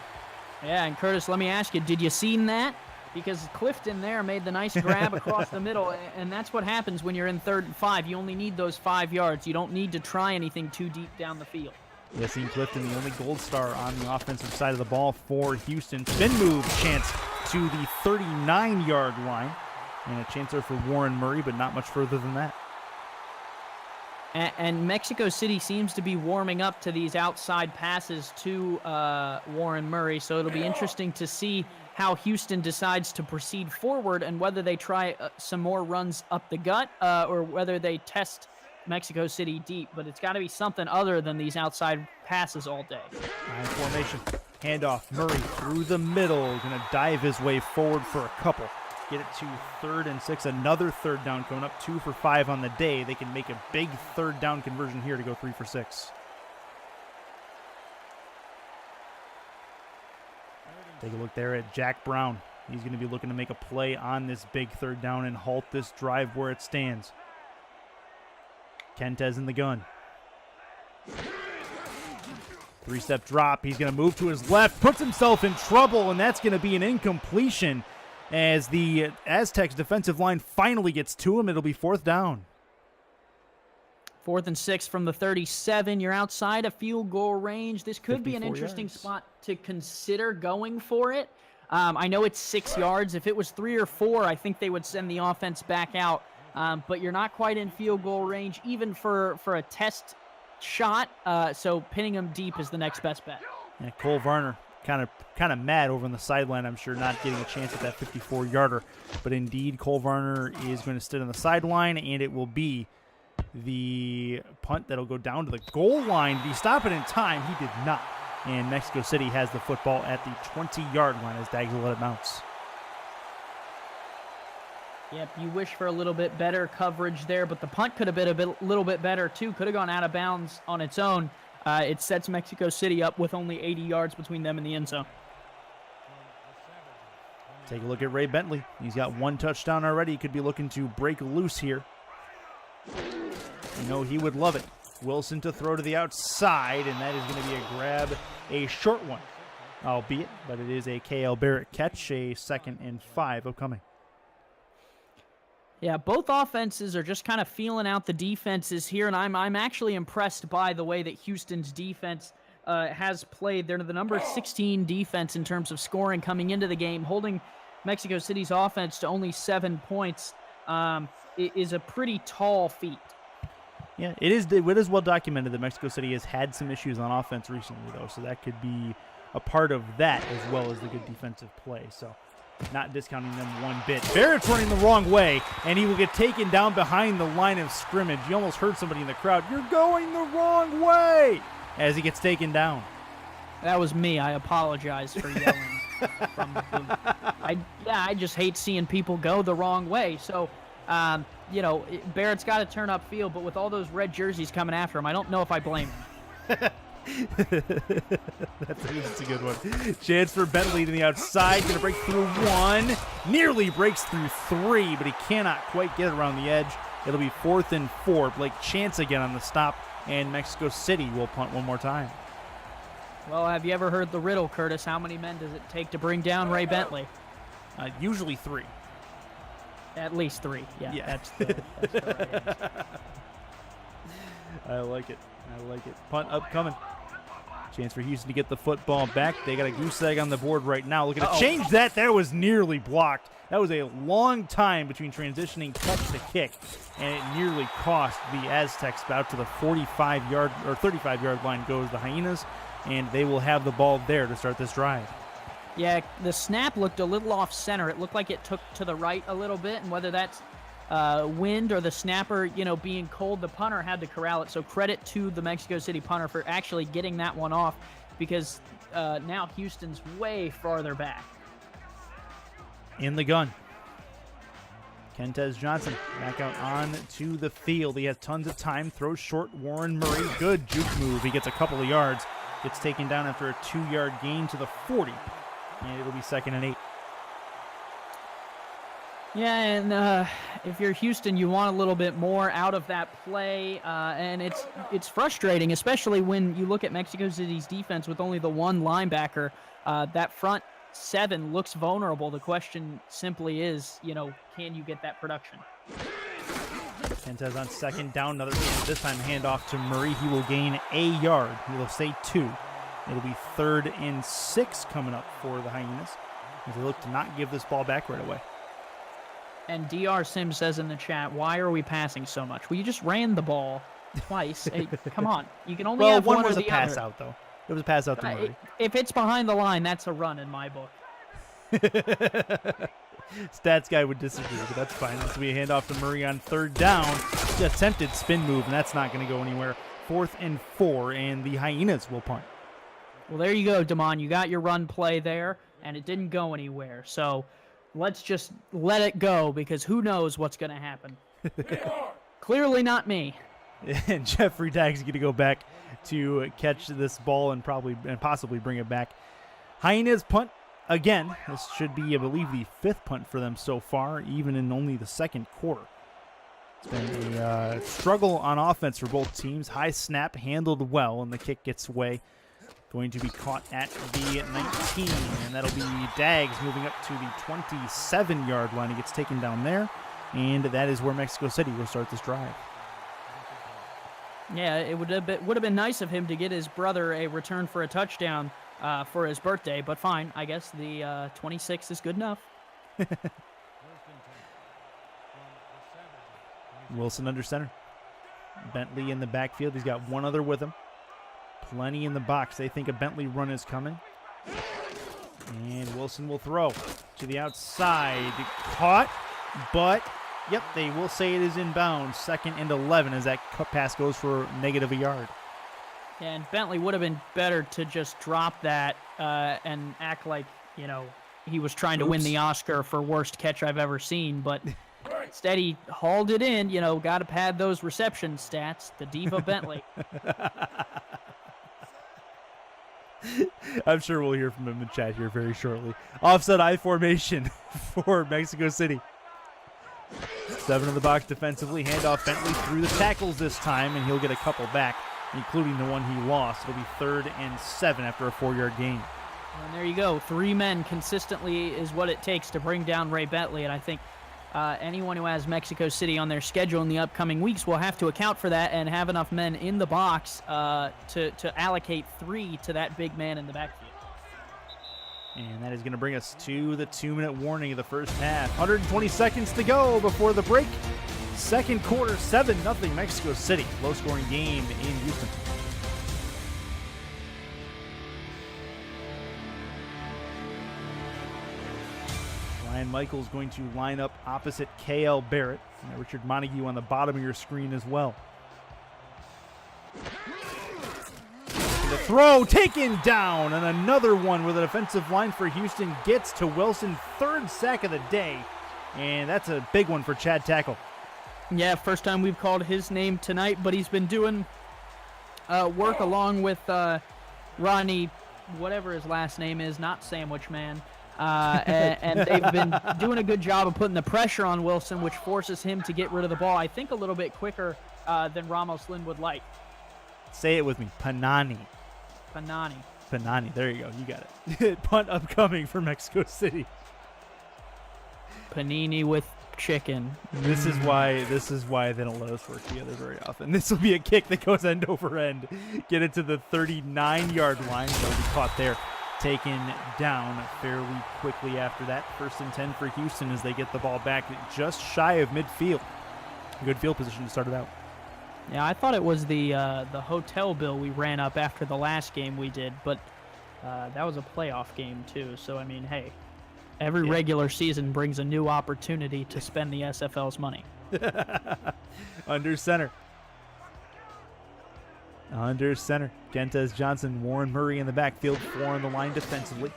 Speaker 4: Yeah, and Curtis, let me ask you, did you seen that? Because Clifton there made the nice grab across the middle, and that's what happens when you're in 3rd and 5. You only need those 5 yards. You don't need to try anything too deep down the field.
Speaker 3: Yassine Clifton, the only gold star on the offensive side of the ball for Houston. Spin move chance to the 39-yard line. And a chance there for Warren Murray, but not much further than that.
Speaker 4: And Mexico City seems to be warming up to these outside passes to Warren Murray, so it'll be interesting to see how Houston decides to proceed forward and whether they try some more runs up the gut or whether they test Mexico City deep. But it's got to be something other than these outside passes all day.
Speaker 3: Nine formation. Handoff. Murray through the middle. Going to dive his way forward for a couple. Get it to 3rd and 6. Another 3rd down coming up. 2 for 5 on the day. They can make a big 3rd down conversion here to go 3 for 6. Take a look there at Jack Brown. He's going to be looking to make a play on this big 3rd down and halt this drive where it stands. Kentez in the gun. 3-step drop. He's going to move to his left. Puts himself in trouble, and that's going to be an incompletion as the Aztecs defensive line finally gets to him. It'll be 4th down.
Speaker 4: 4th and 6 from the 37. You're outside of field goal range. This could be an interesting
Speaker 3: yards.
Speaker 4: spot to consider going for it. I know it's 6 yards. If it was 3 or 4, I think they would send the offense back out. But you're not quite in field goal range, even for a test shot. So pinning them deep is the next best bet.
Speaker 3: Yeah, Cole Varner kind of mad over on the sideline, I'm sure, not getting a chance at that 54-yarder. But indeed, Cole Varner is going to sit on the sideline, and it will be the punt that'll go down to the goal line. Did he stop it in time? He did not. And Mexico City has the football at the 20-yard line as Dags will let it bounce.
Speaker 4: Yep, you wish for a little bit better coverage there, but the punt could have been a little bit better too. Could have gone out of bounds on its own. It sets Mexico City up with only 80 yards between them and the end zone.
Speaker 3: Take a look at Ray Bentley. He's got 1 touchdown already. He could be looking to break loose here. You know he would love it. Wilson to throw to the outside, and that is going to be a grab, a short one, albeit, but it is a K.L. Barrett catch, a 2nd and 5 upcoming.
Speaker 4: Yeah, both offenses are just kind of feeling out the defenses here, and I'm actually impressed by the way that Houston's defense has played. They're the number 16 defense in terms of scoring coming into the game. Holding Mexico City's offense to only 7 points is a pretty tall feat.
Speaker 3: Yeah, it is well documented that Mexico City has had some issues on offense recently, though, so that could be a part of that as well as the good defensive play. So not discounting them one bit. Barrett's running the wrong way, and he will get taken down behind the line of scrimmage. You almost heard somebody in the crowd, "You're going the wrong way," as he gets taken down.
Speaker 4: That was me. I apologize for yelling from the booth. I just hate seeing people go the wrong way. So, Barrett's got to turn upfield, but with all those red jerseys coming after him, I don't know if I blame him.
Speaker 3: That's a good one. Chance for Bentley to the outside. Going to break through 1. Nearly breaks through 3, but he cannot quite get around the edge. It'll be 4th and 4. Blake Chance again on the stop, and Mexico City will punt one more time.
Speaker 4: Well, have you ever heard the riddle, Curtis? How many men does it take to bring down Ray Bentley?
Speaker 3: Usually 3.
Speaker 4: At least 3. Yeah. That's the right answer.
Speaker 3: I like it. Punt upcoming. Chance for Houston to get the football back. They got a goose egg on the board right now. Looking to change that. That was nearly blocked. That was a long time between transitioning catch to kick, and it nearly cost the Aztecs. Out to the 45-yard or 35-yard line goes the Hyenas, and they will have the ball there to start this drive.
Speaker 4: Yeah, the snap looked a little off center. It looked like it took to the right a little bit, and whether that's wind or the snapper, being cold, the punter had to corral it. So credit to the Mexico City punter for actually getting that one off, because now Houston's way farther back.
Speaker 3: In the gun. Kentez Johnson back out on to the field. He has tons of time. Throws short. Warren Murray. Good juke move. He gets a couple of yards. Gets taken down after a 2-yard gain to the 40. And it'll be 2nd and 8.
Speaker 4: Yeah, and if you're Houston, you want a little bit more out of that play, and it's frustrating, especially when you look at Mexico City's defense with only the one linebacker. That front seven looks vulnerable. The question simply is, can you get that production?
Speaker 3: Gentes on second down, another this time handoff to Murray. He will gain a yard. He will say 2. It'll be 3rd and 6 coming up for the Hyenas as they look to not give this ball back right away.
Speaker 4: And DR Sim says in the chat, why are we passing so much? Well, you just ran the ball twice. Hey, come on. You can only have one
Speaker 3: was
Speaker 4: or
Speaker 3: a
Speaker 4: the
Speaker 3: pass
Speaker 4: other.
Speaker 3: out, though. It was a pass out to Murray.
Speaker 4: If it's behind the line, that's a run in my book.
Speaker 3: Stats guy would disagree, but that's fine. This will be a handoff to Murray on 3rd down. The attempted spin move, and that's not going to go anywhere. 4th and 4, and the Hyenas will punt.
Speaker 4: Well, there you go, Damon. You got your run play there, and it didn't go anywhere. So let's just let it go, because who knows what's going to happen. Clearly not me.
Speaker 3: And Jeffrey Dagg's going to go back to catch this ball and possibly bring it back. Hyenas punt again. This should be, I believe, the 5th punt for them so far, even in only the 2nd quarter. It's been a struggle on offense for both teams. High snap, handled well, and the kick gets away. Going to be caught at the 19, and that'll be Daggs moving up to the 27-yard line. He gets taken down there, and that is where Mexico City will start this drive.
Speaker 4: Yeah, it would have been nice of him to get his brother a return for a touchdown for his birthday, but fine. I guess the 26 is good enough.
Speaker 3: Wilson under center. Bentley in the backfield. He's got one other with him. Plenty in the box. They think a Bentley run is coming. And Wilson will throw to the outside. Caught, but, yep, they will say it is inbounds. 2nd and 11 as that pass goes for negative a yard.
Speaker 4: And Bentley would have been better to just drop that and act like, he was trying to win the Oscar for worst catch I've ever seen. But instead he hauled it in, got to pad those reception stats. The Diva Bentley.
Speaker 3: I'm sure we'll hear from him in chat here very shortly. Offset I formation for Mexico City. 7 in the box defensively. Handoff Bentley through the tackles this time, and he'll get a couple back, including the one he lost. It'll be 3rd and 7 after a 4-yard gain.
Speaker 4: And there you go. 3 men consistently is what it takes to bring down Ray Bentley, and I think anyone who has Mexico City on their schedule in the upcoming weeks will have to account for that and have enough men in the box to allocate 3 to that big man in the backfield.
Speaker 3: And that is going to bring us to the 2-minute warning of the first half. 120 seconds to go before the break. 2nd quarter, 7-0 Mexico City. Low-scoring game in Houston. Ryan Michaels going to line up opposite K.L. Barrett. And Richard Montague on the bottom of your screen as well. The throw taken down, and another one where the defensive line for Houston gets to Wilson. 3rd sack of the day, and that's a big one for Chad Tackle.
Speaker 4: Yeah, first time we've called his name tonight, but he's been doing work along with Ronnie, whatever his last name is, not Sandwich Man. And they've been doing a good job of putting the pressure on Wilson, which forces him to get rid of the ball, I think, a little bit quicker than Ramos Lynn would like.
Speaker 3: Say it with me. Panani. There you go. You got it. Punt upcoming for Mexico City.
Speaker 4: Panini with chicken.
Speaker 3: This is why they don't let us work together very often. This will be a kick that goes end over end. Get it to the 39-yard line. So it'll be caught there. Taken down fairly quickly after that. 1st and 10 for Houston as they get the ball back just shy of midfield. Good field position to start it out.
Speaker 4: Yeah, I thought it was the hotel bill we ran up after the last game we did, but that was a playoff game too. So, I mean, hey, every regular season brings a new opportunity to spend the SFL's money.
Speaker 3: Under center. Gentes Johnson, Warren Murray in the backfield, 4 on the line defensively.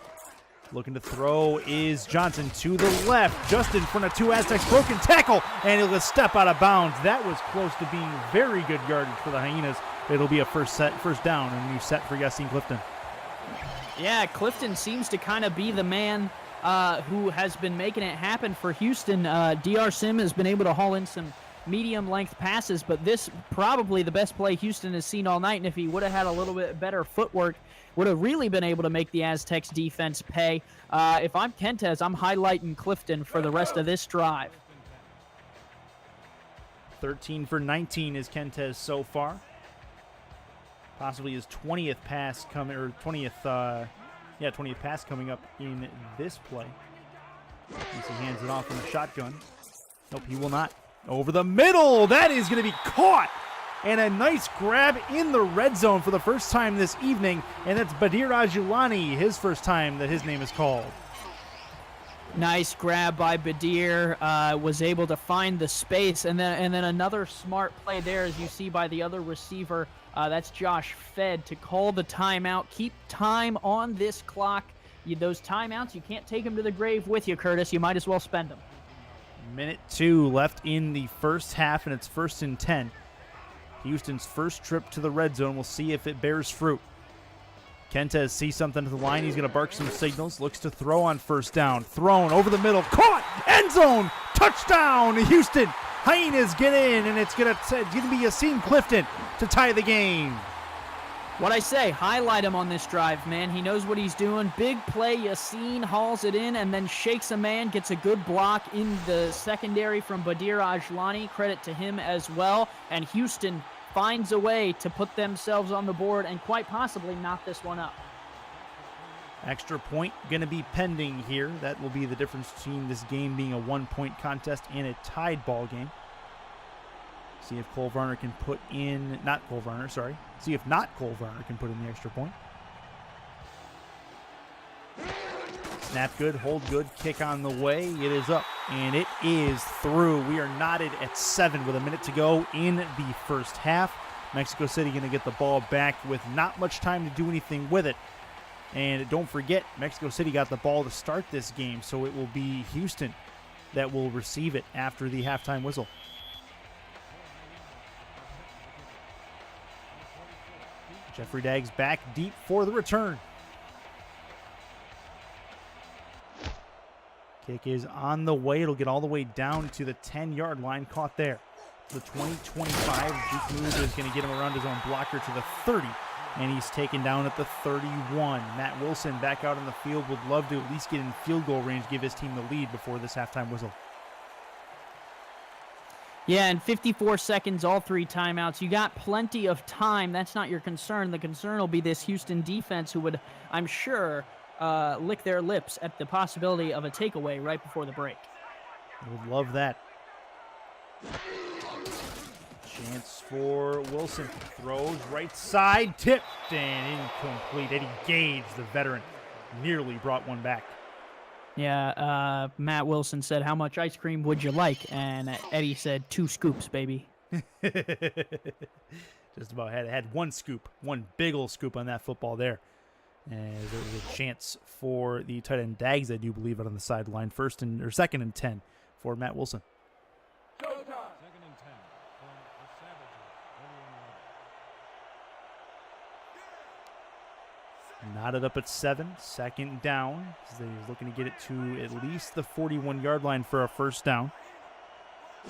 Speaker 3: Looking to throw is Johnson to the left, just in front of 2 Aztecs. Broken tackle, and it'll step out of bounds. That was close to being very good yardage for the Hyenas. It'll be a first down, and a new set for Yassine Clifton.
Speaker 4: Yeah, Clifton seems to kind of be the man who has been making it happen for Houston. DR Sim has been able to haul in some medium-length passes, but this probably the best play Houston has seen all night, and if he would have had a little bit better footwork, would have really been able to make the Aztecs defense pay. If I'm Kentez, I'm highlighting Clifton for the rest of this drive.
Speaker 3: 13 for 19 is Kentez so far. Possibly his 20th pass coming, or 20th pass coming up in this play. As he hands it off in the shotgun. Nope, he will not. Over the middle, that is going to be caught. And a nice grab in the red zone for the first time this evening. And that's Badir Ajulani, his first time that his name is called.
Speaker 4: Nice grab by Badir, was able to find the space, and then another smart play there, as you see by the other receiver. That's Josh Fed to call the timeout. Keep time on this clock. Those timeouts, you can't take them to the grave with you, Curtis. You might as well spend them.
Speaker 3: Minute 2 left in the first half, and it's 1st and 10. Houston's first trip to the red zone. We'll see if it bears fruit. Kentez sees something at the line. He's going to bark some signals. Looks to throw on first down. Thrown over the middle. Caught! End zone! Touchdown! Houston! Hyenas get in, and it's going to be Yassine Clifton to tie the game.
Speaker 4: What I say, highlight him on this drive, man. He knows what he's doing. Big play, Yassine hauls it in and then shakes a man, gets a good block in the secondary from Badir Ajlani. Credit to him as well. And Houston finds a way to put themselves on the board and quite possibly knock this one up.
Speaker 3: Extra point going to be pending here. That will be the difference between this game being a one-point contest and a tied ball game. See if Cole Varner can put in, not Cole Varner, sorry. See if not Cole Varner can put in the extra point. Snap good, hold good, kick on the way. It is up, and it is through. We are knotted at 7 with a minute to go in the first half. Mexico City going to get the ball back with not much time to do anything with it. And don't forget, Mexico City got the ball to start this game, so it will be Houston that will receive it after the halftime whistle. Jeffrey Daggs back deep for the return. Kick is on the way. It'll get all the way down to the 10-yard line. Caught there. The 20-25. Duke Moose is going to get him around his own blocker to the 30. And he's taken down at the 31. Matt Wilson back out on the field. Would love to at least get in field goal range, give his team the lead before this halftime whistle.
Speaker 4: Yeah, and 54 seconds, all 3 timeouts. You got plenty of time. That's not your concern. The concern will be this Houston defense who would, I'm sure, lick their lips at the possibility of a takeaway right before the break.
Speaker 3: I would love that. Chance for Wilson. Throws right side, tipped and incomplete. Eddie Gage, the veteran, nearly brought one back.
Speaker 4: Yeah, Matt Wilson said, "How much ice cream would you like?" And Eddie said, 2 scoops, baby.
Speaker 3: Just about had 1 scoop, 1 big ol' scoop on that football there. And there was a chance for the tight end Daggs, I do believe, out on the sideline. 2nd and 10 for Matt Wilson. Knotted up at 7, 2nd down. He's looking to get it to at least the 41-yard line for a first down.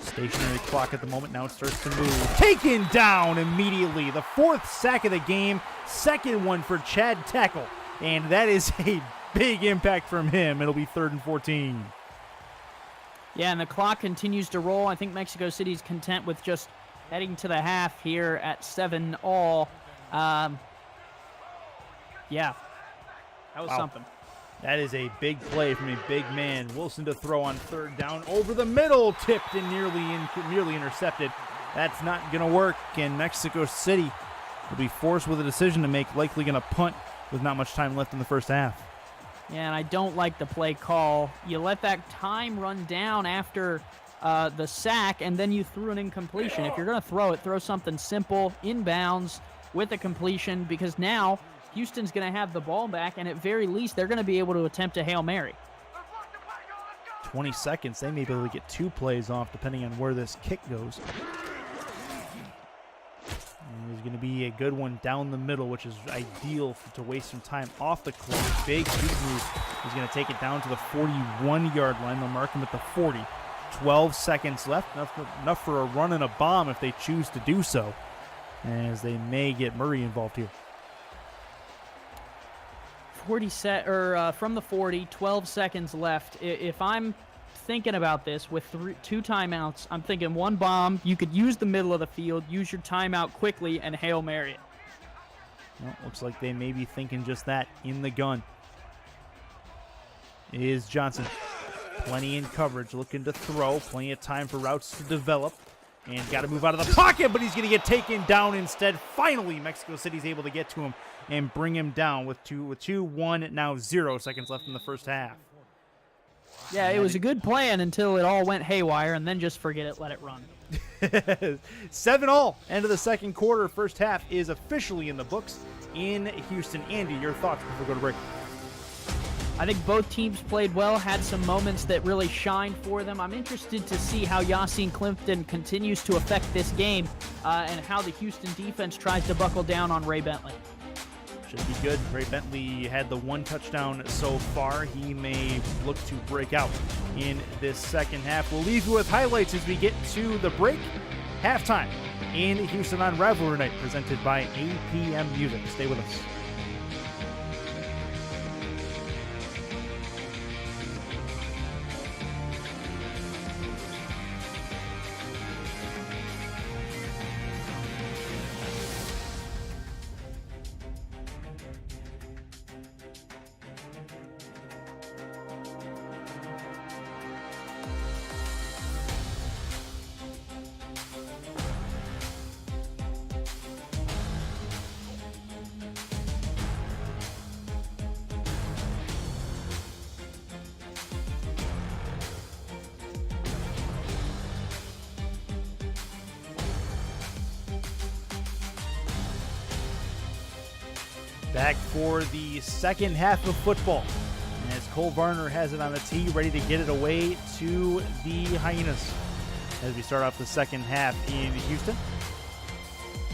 Speaker 3: Stationary clock at the moment. Now it starts to move. Taken down immediately. The 4th sack of the game. 2nd one for Chad Tackle. And that is a big impact from him. It'll be 3rd and 14.
Speaker 4: Yeah, and the clock continues to roll. I think Mexico City's content with just heading to the half here at 7-all. Yeah, that was something.
Speaker 3: That is a big play from a big man. Wilson to throw on 3rd down. Over the middle, tipped and nearly intercepted. That's not going to work, and Mexico City will be forced with a decision to make, likely going to punt with not much time left in the first half.
Speaker 4: Yeah, and I don't like the play call. You let that time run down after the sack, and then you threw an incompletion. If you're going to throw it, throw something simple, inbounds, with a completion, because now Houston's going to have the ball back, and at very least, they're going to be able to attempt a Hail Mary.
Speaker 3: 20 seconds. They may be able to get 2 plays off, depending on where this kick goes. And he's going to be a good one down the middle, which is ideal to waste some time off the clock. Big sweep move. He's going to take it down to the 41-yard line. They'll mark him at the 40. 12 seconds left, enough for a run and a bomb if they choose to do so, as they may get Murray involved here.
Speaker 4: From the 40, 12 seconds left. If I'm thinking about this with 2 timeouts, I'm thinking one bomb. You could use the middle of the field, use your timeout quickly, and Hail Mary it.
Speaker 3: Well, looks like they may be thinking just that. In the gun is Johnson. Plenty in coverage, looking to throw. Plenty of time for routes to develop. And got to move out of the pocket, but he's going to get taken down instead. Finally, Mexico City's able to get to him and bring him down with 1, now 0 seconds left in the first half.
Speaker 4: Yeah, it was a good plan until it all went haywire, and then just forget it, let it run.
Speaker 3: 7-all, end of the second quarter. First half is officially in the books in Houston. Andy, your thoughts before we go to break?
Speaker 4: I think both teams played well, had some moments that really shined for them. I'm interested to see how Yassine Clifton continues to affect this game and how the Houston defense tries to buckle down on Ray Bentley.
Speaker 3: Should be good. Ray Bentley had the 1 touchdown so far. He may look to break out in this second half. We'll leave you with highlights as we get to the break. Halftime in Houston on Rivalry Night, presented by APM Music. Stay with us. Back for the second half of football, as Cole Varner has it on the tee, ready to get it away to the Hyenas. As we start off the second half in Houston,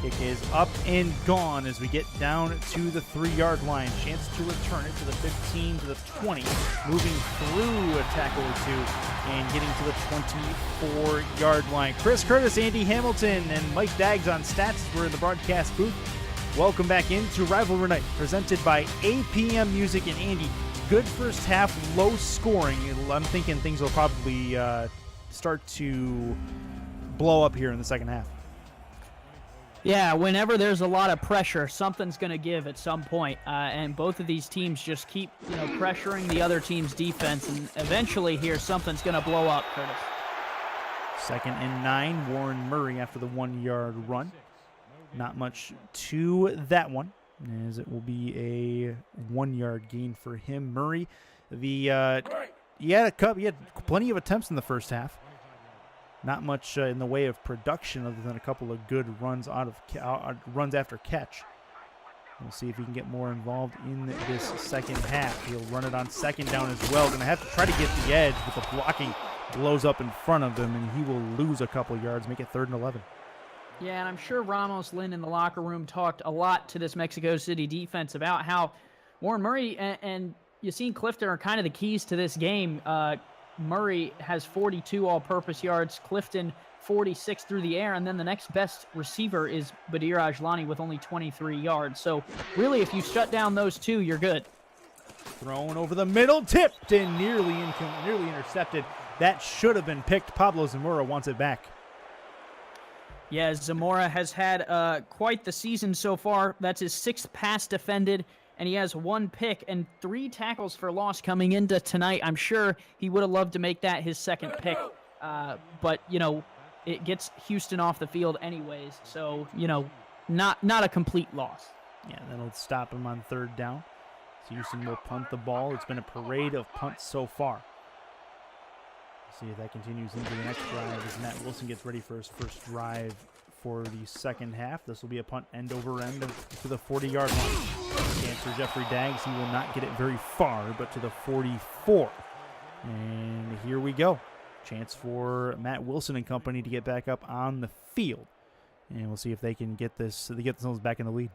Speaker 3: kick is up and gone as we get down to the 3-yard line. Chance to return it to the 15, to the 20, moving through a tackle or two and getting to the 24-yard line. Chris Curtis, Andy Hamilton, and Mike Daggs on stats. We're in the broadcast booth. Welcome back into Rivalry Night, presented by APM Music. And Andy, good first half, low scoring. I'm thinking things will probably start to blow up here in the second half.
Speaker 4: Yeah, whenever there's a lot of pressure, something's going to give at some point. And both of these teams just keep, pressuring the other team's defense, and eventually here something's going to blow up, Curtis.
Speaker 3: 2nd and 9, Warren Murray after the 1-yard run. Not much to that one, as it will be a 1-yard gain for him. Murray, he had plenty of attempts in the first half. Not much in the way of production, other than a couple of good runs runs after catch. We'll see if he can get more involved in this second half. He'll run it on 2nd down as well. Going to have to try to get the edge, but the blocking blows up in front of him, and he will lose a couple yards, make it 3rd and 11.
Speaker 4: Yeah, and I'm sure Ramos Lynn in the locker room talked a lot to this Mexico City defense about how Warren Murray and Yassine Clifton are kind of the keys to this game. Murray has 42 all-purpose yards, Clifton 46 through the air, and then the next best receiver is Badir Ajlani with only 23 yards. So really, if you shut down those two, you're good.
Speaker 3: Thrown over the middle, tipped, and nearly intercepted. That should have been picked. Pablo Zamora wants it back.
Speaker 4: Yeah, Zamora has had quite the season so far. That's his 6th pass defended, and he has 1 pick and 3 tackles for loss coming into tonight. I'm sure he would have loved to make that his 2nd pick, but, it gets Houston off the field anyways, so, not a complete loss.
Speaker 3: Yeah, that'll stop him on 3rd down. So Houston will punt the ball. It's been a parade of punts so far. See if that continues into the next drive as Matt Wilson gets ready for his first drive for the second half. This will be a punt end over end to the 40-yard line. Chance for Jeffrey Daggs. He will not get it very far, but to the 44. And here we go. Chance for Matt Wilson and company to get back up on the field. And we'll see if they can get themselves back in the lead.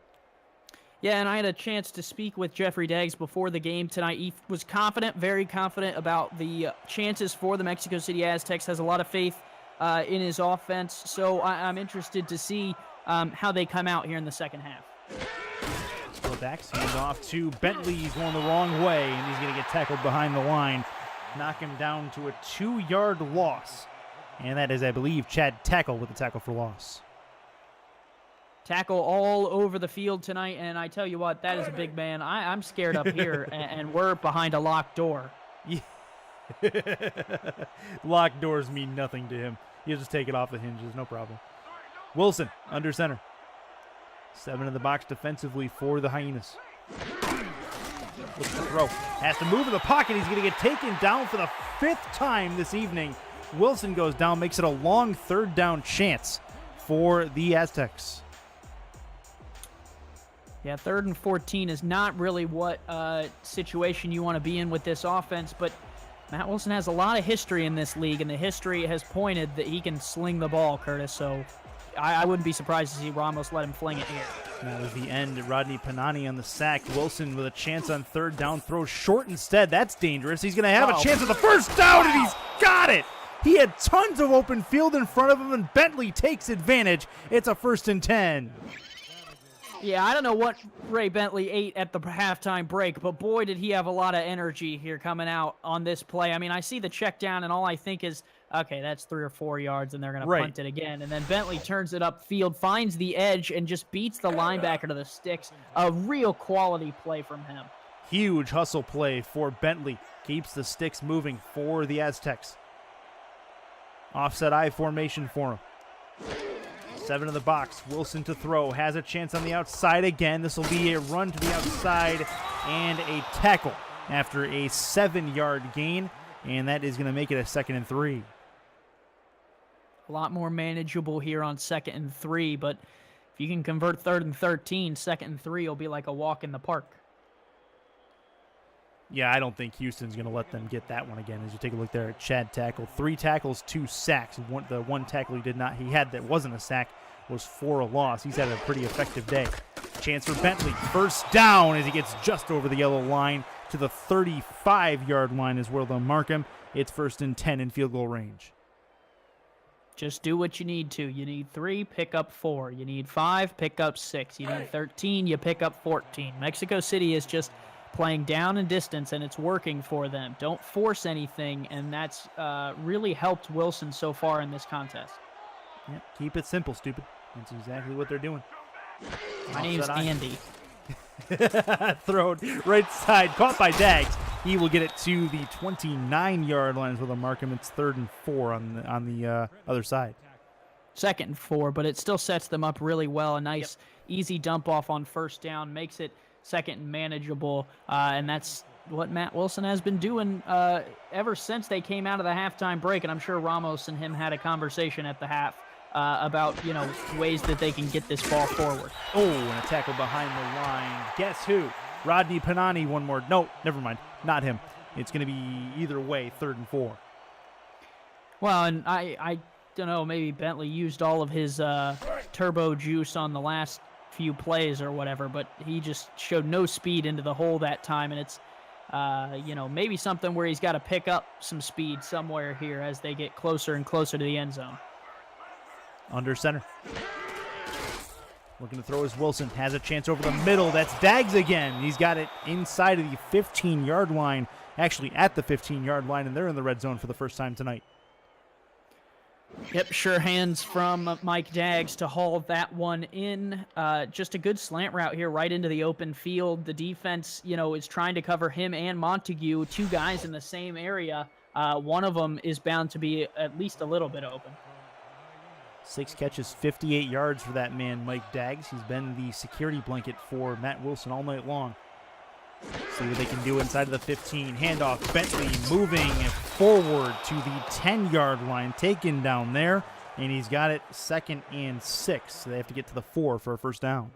Speaker 4: Yeah, and I had a chance to speak with Jeffrey Daggs before the game tonight. He was confident, very confident about the chances for the Mexico City Aztecs, has a lot of faith in his offense. So I'm interested to see how they come out here in the second half.
Speaker 3: Backs hands off to Bentley. He's going the wrong way, and he's going to get tackled behind the line. Knock him down to a 2-yard loss. And that is, I believe, Chad Tackle with the tackle for loss.
Speaker 4: Tackle all over the field tonight, and I tell you what, that is a big man. I'm scared up here, and we're behind a locked door.
Speaker 3: Yeah. Locked doors mean nothing to him. He'll just take it off the hinges, no problem. Wilson, under center. 7 in the box defensively for the Hyenas. Looks to throw. Has to move in the pocket. He's going to get taken down for the 5th time this evening. Wilson goes down, makes it a long 3rd down chance for the Aztecs.
Speaker 4: Yeah, 3rd and 14 is not really what situation you want to be in with this offense, but Matt Wilson has a lot of history in this league, and the history has pointed that he can sling the ball, Curtis, so I wouldn't be surprised to see Ramos let him fling it here.
Speaker 3: That was the end. Rodney Panani on the sack. Wilson with a chance on 3rd down, throws short instead. That's dangerous. He's going to have a chance at the 1st down, and he's got it. He had tons of open field in front of him, and Bentley takes advantage. It's a 1st and 10.
Speaker 4: Yeah, I don't know what Ray Bentley ate at the halftime break, but boy, did he have a lot of energy here coming out on this play. I mean, I see the check down, and all I think is, okay, that's 3 or 4 yards, and they're going to punt it again. And then Bentley turns it upfield, finds the edge, and just beats the linebacker to the sticks. A real quality play from him.
Speaker 3: Huge hustle play for Bentley. Keeps the sticks moving for the Aztecs. Offset I formation for him. 7 in the box. Wilson to throw. Has a chance on the outside again. This will be a run to the outside and a tackle after a 7-yard gain. And that is going to make it a 2nd and 3.
Speaker 4: A lot more manageable here on 2nd and 3, but if you can convert 3rd and 13, 2nd and 3 will be like a walk in the park.
Speaker 3: Yeah, I don't think Houston's going to let them get that one again. As you take a look there at Chad Tackle, 3 tackles, 2 sacks. The one tackle he had that wasn't a sack was for a loss. He's had a pretty effective day. Chance for Bentley. 1st down as he gets just over the yellow line to the 35-yard line is where they'll mark him. It's 1st and 10 in field goal range.
Speaker 4: Just do what you need to. You need 3, pick up 4. You need 5, pick up 6. You need 13, you pick up 14. Mexico City is just playing down and distance, and it's working for them. Don't force anything, and that's really helped Wilson so far in this contest.
Speaker 3: Yep, keep it simple, stupid. That's exactly what they're doing.
Speaker 4: My name's Andy.
Speaker 3: Thrown right side, caught by Daggs. He will get it to the 29-yard line with a mark him. It's 3rd and 4 on the other side.
Speaker 4: 2nd and 4, but it still sets them up really well. A nice, easy dump off on 1st down makes it 2nd and manageable, and that's what Matt Wilson has been doing ever since they came out of the halftime break. And I'm sure Ramos and him had a conversation at the half about ways that they can get this ball forward.
Speaker 3: Oh, and a tackle behind the line. Guess who? Rodney Panani. One more. No, never mind. Not him. It's going to be either way, 3rd and 4.
Speaker 4: Well, and I don't know. Maybe Bentley used all of his turbo juice on the last few plays or whatever, but he just showed no speed into the hole that time, and it's maybe something where he's got to pick up some speed somewhere here as they get closer and closer to the end zone.
Speaker 3: Under center. Looking to throw is Wilson. Has a chance over the middle. That's Daggs again. He's got it inside of the 15-yard line, actually at the 15-yard line, and they're in the red zone for the first time tonight.
Speaker 4: Yep, sure hands from Mike Daggs to haul that one in. Just a good slant route here right into the open field. The defense, is trying to cover him and Montague, 2 guys in the same area. One of them is bound to be at least a little bit open.
Speaker 3: 6 catches, 58 yards for that man, Mike Daggs. He's been the security blanket for Matt Wilson all night long. See what they can do inside of the 15. Handoff, Bentley moving forward to the 10-yard line, taken down there, and he's got it 2nd and 6. So they have to get to the 4 for a 1st down.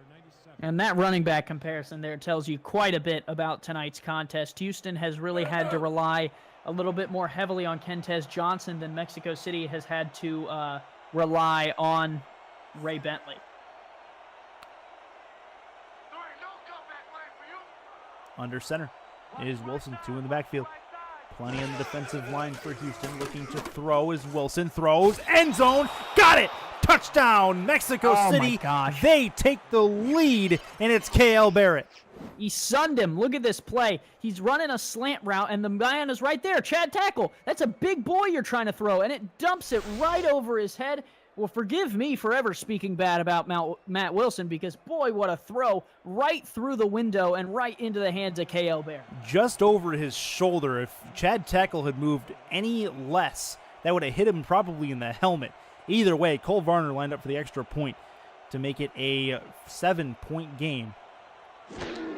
Speaker 4: And that running back comparison there tells you quite a bit about tonight's contest. Houston has really had to rely a little bit more heavily on Kentez Johnson than Mexico City has had to rely on Ray Bentley.
Speaker 3: Under center is Wilson, 2 in the backfield. Plenty on the defensive line for Houston. Looking to throw is Wilson. Throws. End zone. Got it. Touchdown. Mexico City.
Speaker 4: My gosh.
Speaker 3: They take the lead, and it's KL Barrett.
Speaker 4: He sunned him. Look at this play. He's running a slant route, and the man is right there. Chad tackle. That's a big boy you're trying to throw, and it dumps it right over his head. Well, forgive me for ever speaking bad about Matt Wilson, because, boy, what a throw right through the window and right into the hands of KL Barrett.
Speaker 3: Just over his shoulder. If Chad tackle had moved any less, that would have hit him probably in the helmet. Either way, Cole Varner lined up for the extra point to make it a 7-point game.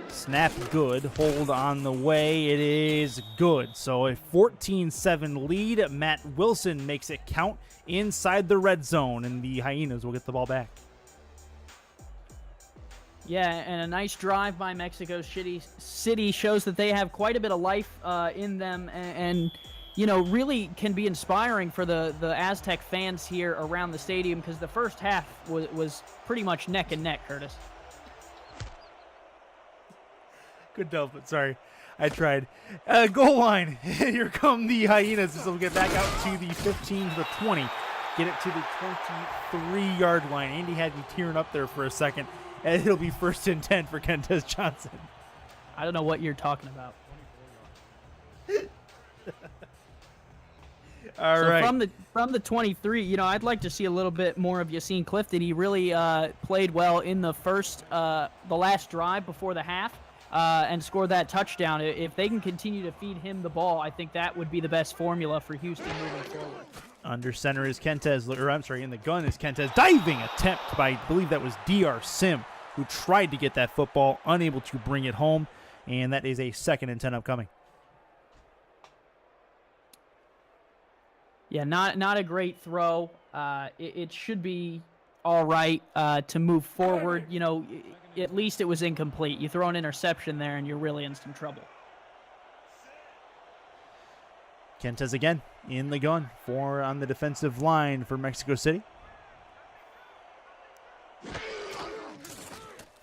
Speaker 3: Snap good. Hold on the way. It is good. So a 14-7 lead. Matt Wilson makes it count inside the red zone, and the Hyenas will get the ball back.
Speaker 4: Yeah, and a nice drive by Mexico City shows that they have quite a bit of life in them, and you know, really can be inspiring for the Aztec fans here around the stadium, because the first half was pretty much neck and neck, Curtis.
Speaker 3: Good help it. Sorry. I tried. Goal line. Here come the Hyenas as they'll get back out to the 15 to the 20. Get it to the 23-yard line. Andy had me tearing up there for a second. And it'll be 1st and 10 for Kentez Johnson.
Speaker 4: I don't know what you're talking about.
Speaker 3: All
Speaker 4: so
Speaker 3: right.
Speaker 4: From the 23, you know, I'd like to see a little bit more of Yassine Clifton. He really played well in the last drive before the half. And score that touchdown. If they can continue to feed him the ball, I think that would be the best formula for Houston moving forward.
Speaker 3: Under center is Kentez, or I'm sorry, in the gun is Kentez. Diving attempt by, I believe that was DR Sim, who tried to get that football, unable to bring it home, and that is a 2nd and 10 upcoming.
Speaker 4: Yeah, not a great throw. It should be all right to move forward. You know, at least it was incomplete. You throw an interception there, and you're really in some trouble.
Speaker 3: Kentez again in the gun, 4 on the defensive line for Mexico City.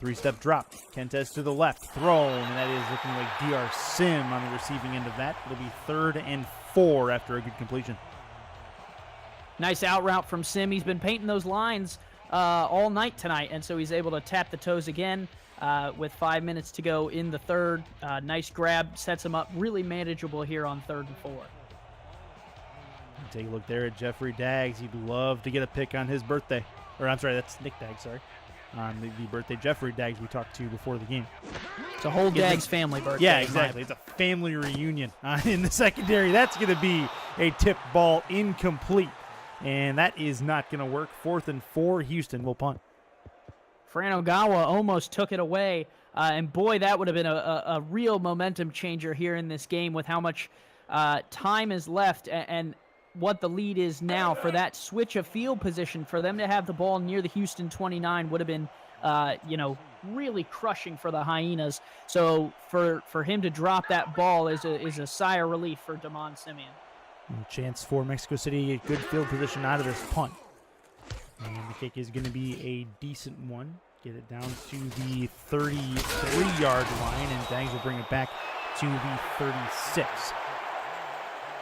Speaker 3: 3-step drop. Kentez to the left, thrown, and that is looking like DR Sim on the receiving end of that. It'll be 3rd and 4 after a good completion.
Speaker 4: Nice out route from Sim. He's been painting those lines all night tonight, and so he's able to tap the toes again with 5 minutes to go in the third. Nice grab, sets him up really manageable here on 3rd and 4.
Speaker 3: Take a look there at Jeffrey Daggs. He'd love to get a pick on his birthday. Or I'm sorry, that's Nick Daggs, sorry. On the birthday Jeffrey Daggs we talked to before the game.
Speaker 4: It's a whole Daggs family birthday.
Speaker 3: Yeah, exactly. It's a family reunion in the secondary. That's going to be a tip ball incomplete. And that is not going to work. 4th and 4, Houston will punt.
Speaker 4: Fran Ogawa almost took it away. And boy, that would have been a real momentum changer here in this game with how much time is left and what the lead is now. For that switch of field position, for them to have the ball near the Houston 29 would have been, really crushing for the Hyenas. So for him to drop that ball is a sigh of relief for Damon Simeon.
Speaker 3: Chance for Mexico City, a good field position out of this punt. And the kick is going to be a decent one. Get it down to the 33-yard line, and Daggs will bring it back to the 36.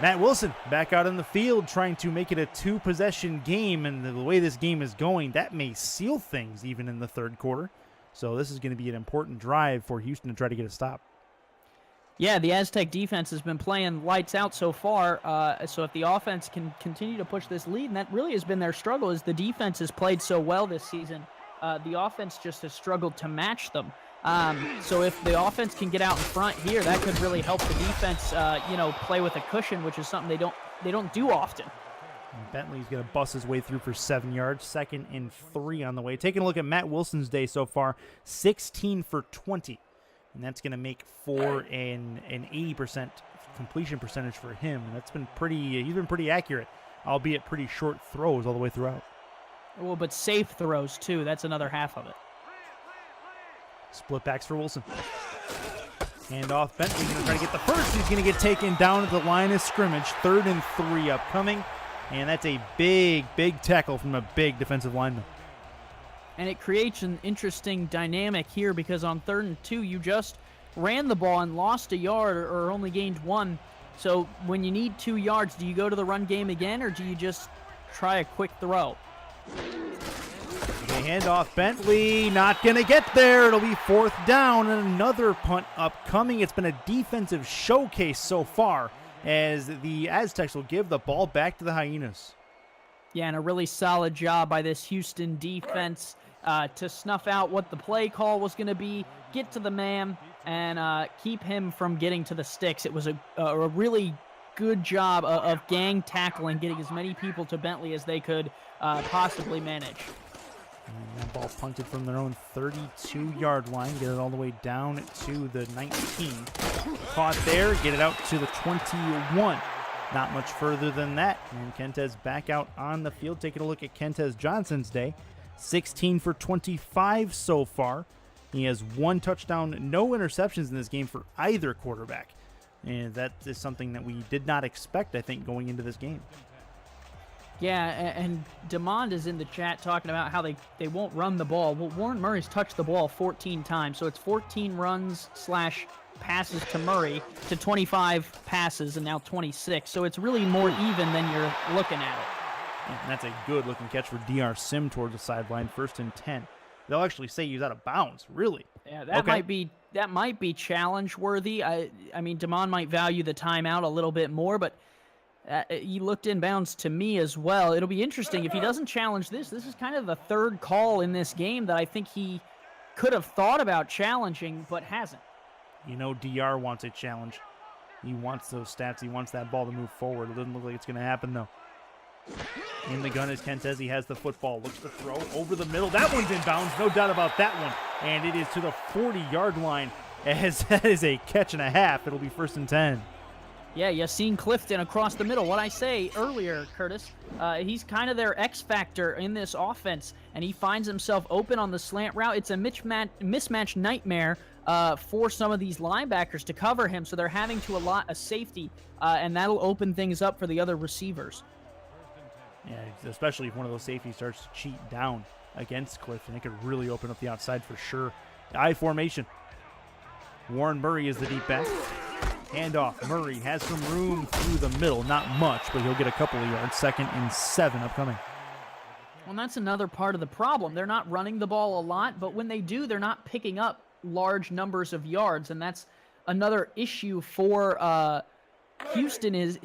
Speaker 3: Matt Wilson back out on the field trying to make it a 2-possession game, and the way this game is going, that may seal things even in the 3rd quarter. So this is going to be an important drive for Houston to try to get a stop.
Speaker 4: Yeah, the Aztec defense has been playing lights out so far. So if the offense can continue to push this lead, and that really has been their struggle, is the defense has played so well this season. The offense just has struggled to match them. So if the offense can get out in front here, that could really help the defense, play with a cushion, which is something they don't do often.
Speaker 3: And Bentley's going to bust his way through for 7 yards. 2nd and 3 on the way. Taking a look at Matt Wilson's day so far, 16 for 20. And that's going to make for an 80% completion percentage for him. And that's been he's been pretty accurate, albeit pretty short throws all the way throughout.
Speaker 4: Well, but safe throws, too. That's another half of it.
Speaker 3: Split backs for Wilson. Hand off. Bentley's going to try to get the first. He's going to get taken down at the line of scrimmage. 3rd and 3 upcoming. And that's a big, big tackle from a big defensive lineman.
Speaker 4: And it creates an interesting dynamic here because on 3rd and 2, you just ran the ball and lost a yard or only gained 1. So when you need 2 yards, do you go to the run game again or do you just try a quick throw?
Speaker 3: The handoff, Bentley not going to get there. It'll be 4th down and another punt upcoming. It's been a defensive showcase so far as the Aztecs will give the ball back to the Hyenas.
Speaker 4: Yeah, and a really solid job by this Houston defense to snuff out what the play call was going to be, get to the man, and keep him from getting to the sticks. It was a really good job of gang tackling, getting as many people to Bentley as they could possibly manage.
Speaker 3: And that ball punted from their own 32-yard line, get it all the way down to the 19. Caught there, get it out to the 21. Not much further than that. And Kentez back out on the field. Taking a look at Kentez Johnson's day. 16 for 25 so far. He has 1 touchdown, no interceptions in this game for either quarterback. And that is something that we did not expect, I think, going into this game.
Speaker 4: Yeah, and DeMond is in the chat talking about how they won't run the ball. Well, Warren Murray's touched the ball 14 times, so it's 14 runs / passes to Murray to 25 passes and now 26. So it's really more even than you're looking at it.
Speaker 3: And that's a good-looking catch for DR Sim towards the sideline, 1st and 10. They'll actually say he's out of bounds, really.
Speaker 4: Yeah, that might be challenge worthy. I mean, DeMond might value the timeout a little bit more, but he looked inbounds to me as well. It'll be interesting if he doesn't challenge this. This is kind of the 3rd call in this game that I think he could have thought about challenging, but hasn't.
Speaker 3: You know, DR wants a challenge. He wants those stats. He wants that ball to move forward. It doesn't look like it's going to happen, though. In the gun is Kentez. He has the football. Looks to throw over the middle. That one's inbounds. No doubt about that one. And it is to the 40-yard line as that is a catch and a half. It'll be 1st and 10.
Speaker 4: Yeah, Yassine Clifton across the middle. What I say earlier, Curtis, he's kind of their X factor in this offense, and he finds himself open on the slant route. It's a mismatch nightmare for some of these linebackers to cover him, so they're having to allot a safety, and that'll open things up for the other receivers.
Speaker 3: Yeah, especially if one of those safeties starts to cheat down against Clifton. It could really open up the outside for sure. I formation. Warren Murray is the deep back. Handoff. Murray has some room through the middle. Not much, but he'll get a couple of yards. 2nd and 7 upcoming.
Speaker 4: Well, that's another part of the problem. They're not running the ball a lot, but when they do, they're not picking up large numbers of yards, and that's another issue for Houston is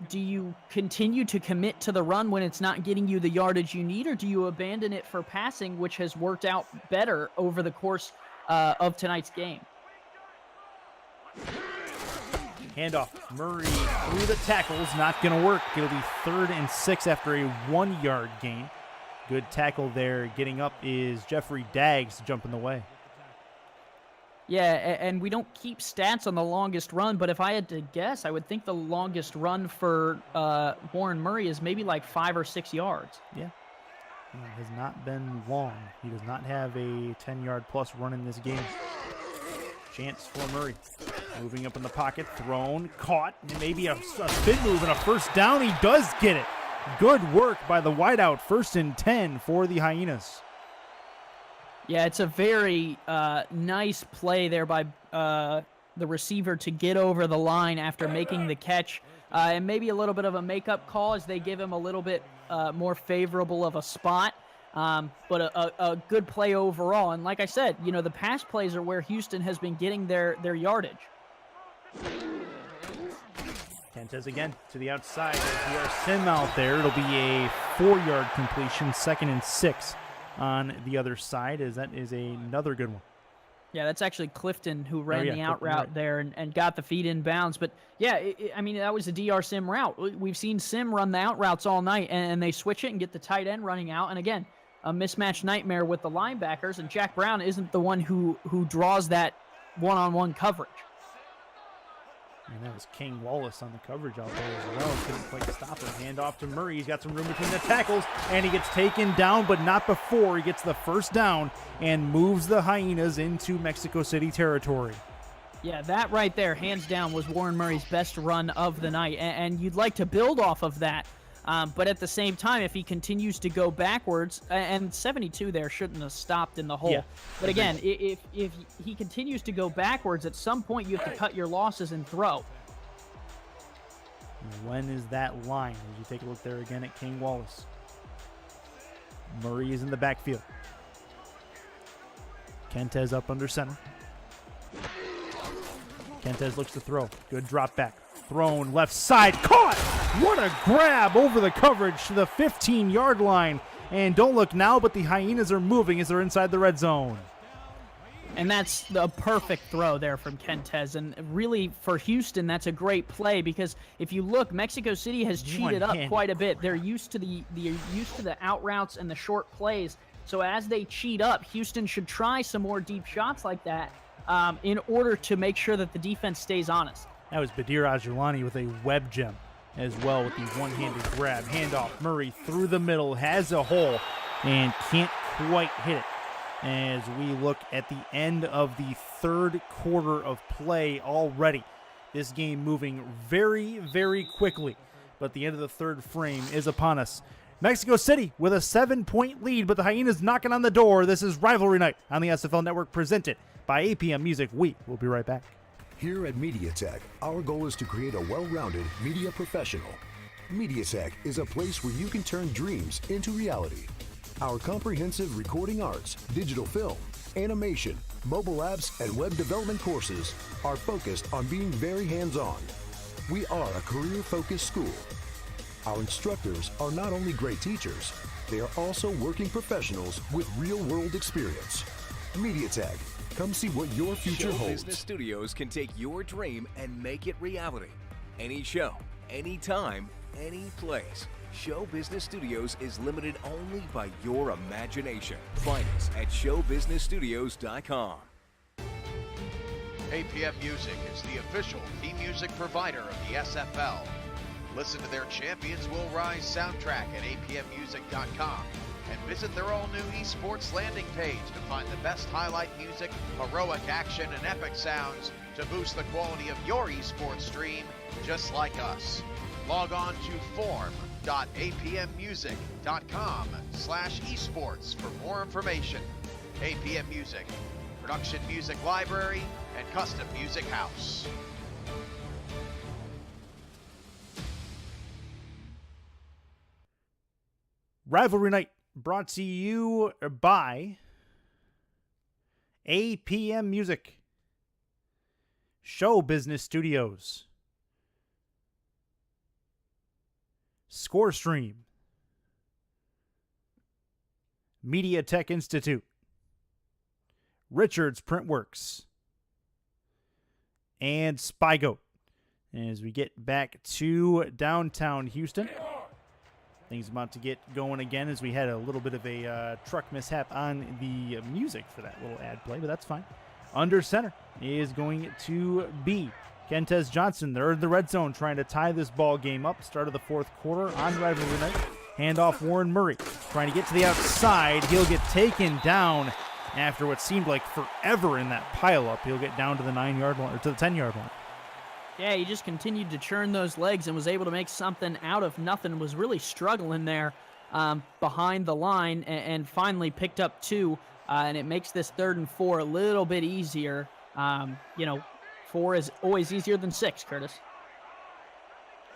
Speaker 4: do you continue to commit to the run when it's not getting you the yardage you need, or do you abandon it for passing, which has worked out better over the course of tonight's game?
Speaker 3: Handoff. Murray through the tackles. Not going to work. It'll be 3rd and 6 after a 1-yard gain. Good tackle there. Getting up is Jeffrey Daggs to jump in the way.
Speaker 4: Yeah, and we don't keep stats on the longest run, but if I had to guess, I would think the longest run for Warren Murray is maybe like 5 or 6 yards.
Speaker 3: Yeah. It has not been long. He does not have a 10-yard plus run in this game. Chance for Murray. Moving up in the pocket, thrown, caught, maybe a spin move and a 1st down. He does get it. Good work by the wideout. 1st and 10 for the Hyenas.
Speaker 4: Yeah, it's a very nice play there by the receiver to get over the line after making the catch. And maybe a little bit of a makeup call as they give him a little bit more favorable of a spot. But a good play overall. And like I said, you know, the pass plays are where Houston has been getting their yardage.
Speaker 3: Kentez again to the outside. We are Sim out there. It'll be a 4-yard completion, 2nd and 6 on the other side, as that is another good one.
Speaker 4: Yeah, that's actually Clifton who ran the out route there and got the feet in bounds. But yeah, I mean, that was the DR Sim route. We've seen Sim run the out routes all night, and they switch it and get the tight end running out. And again, a mismatch nightmare with the linebackers, and Jack Brown isn't the one who draws that one-on-one coverage.
Speaker 3: And that was King Wallace on the coverage out there as well. Couldn't quite stop him. Hand off to Murray. He's got some room between the tackles, and he gets taken down, but not before he gets the 1st down and moves the Hyenas into Mexico City territory.
Speaker 4: Yeah, that right there, hands down, was Warren Murray's best run of the night, and you'd like to build off of that. But at the same time, if he continues to go backwards, and 72 there shouldn't have stopped in the hole.
Speaker 3: Yeah.
Speaker 4: But again, if he continues to go backwards, at some point you have to cut your losses and throw.
Speaker 3: When is that line? As you take a look there again at King Wallace. Murray is in the backfield. Kentez up under center. Kentez looks to throw. Good drop back. Thrown left side. Caught! What a grab over the coverage to the 15-yard line. And don't look now, but the Hyenas are moving as they're inside the red zone.
Speaker 4: And that's the perfect throw there from Kentez. And really, for Houston, that's a great play because if you look, Mexico City has cheated up quite a bit. They're used to the out routes and the short plays. So as they cheat up, Houston should try some more deep shots like that in order to make sure that the defense stays honest.
Speaker 3: That was Badir Ajulani with a web gem as well with the one-handed grab. Handoff. Murray through the middle, has a hole, and can't quite hit it. As we look at the end of the third quarter of play already. This game moving very, very quickly. But the end of the third frame is upon us. Mexico City with a 7-point lead, but the Hyenas knocking on the door. This is Rivalry Night on the SFL Network, presented by APM Music. We will be right back.
Speaker 5: Here at MediaTek, our goal is to create a well-rounded media professional. MediaTek is a place where you can turn dreams into reality. Our comprehensive recording arts, digital film, animation, mobile apps, and web development courses are focused on being very hands-on. We are a career-focused school. Our instructors are not only great teachers, they are also working professionals with real-world experience. MediaTek, come see what your future
Speaker 6: Show
Speaker 5: holds.
Speaker 6: Business Studios can take your dream and make it reality. Any show, anytime, any place. Show Business Studios is limited only by your imagination. Find us at showbusinessstudios.com.
Speaker 2: APM Music is the official theme music provider of the SFL. Listen to their Champions Will Rise soundtrack at apmmusic.com and visit their all-new esports landing page to find the best highlight music, heroic action, and epic sounds to boost the quality of your esports stream just like us. Log on to forum.apmmusic.com/esports for more information. APM Music, production music library and custom music house.
Speaker 3: Rivalry Night brought to you by APM Music, Show Business Studios, ScoreStream, MediaTek Institute, Richards Printworks, and Spygoat. As we get back to downtown Houston, things about to get going again as we had a little bit of a truck mishap on the music for that little ad play, but that's fine. Under center is going to be Kentez Johnson. They're in the red zone trying to tie this ball game up. Start of the fourth quarter on Rivalry Night. Handoff Warren Murray trying to get to the outside. He'll get taken down after what seemed like forever in that pileup. He'll get down to the 9-yard line, or to the 10-yard line.
Speaker 4: Yeah, he just continued to churn those legs and was able to make something out of nothing. Was really struggling there behind the line and finally picked up 2. And it makes this 3rd and 4 a little bit easier. 4 is always easier than 6, Curtis.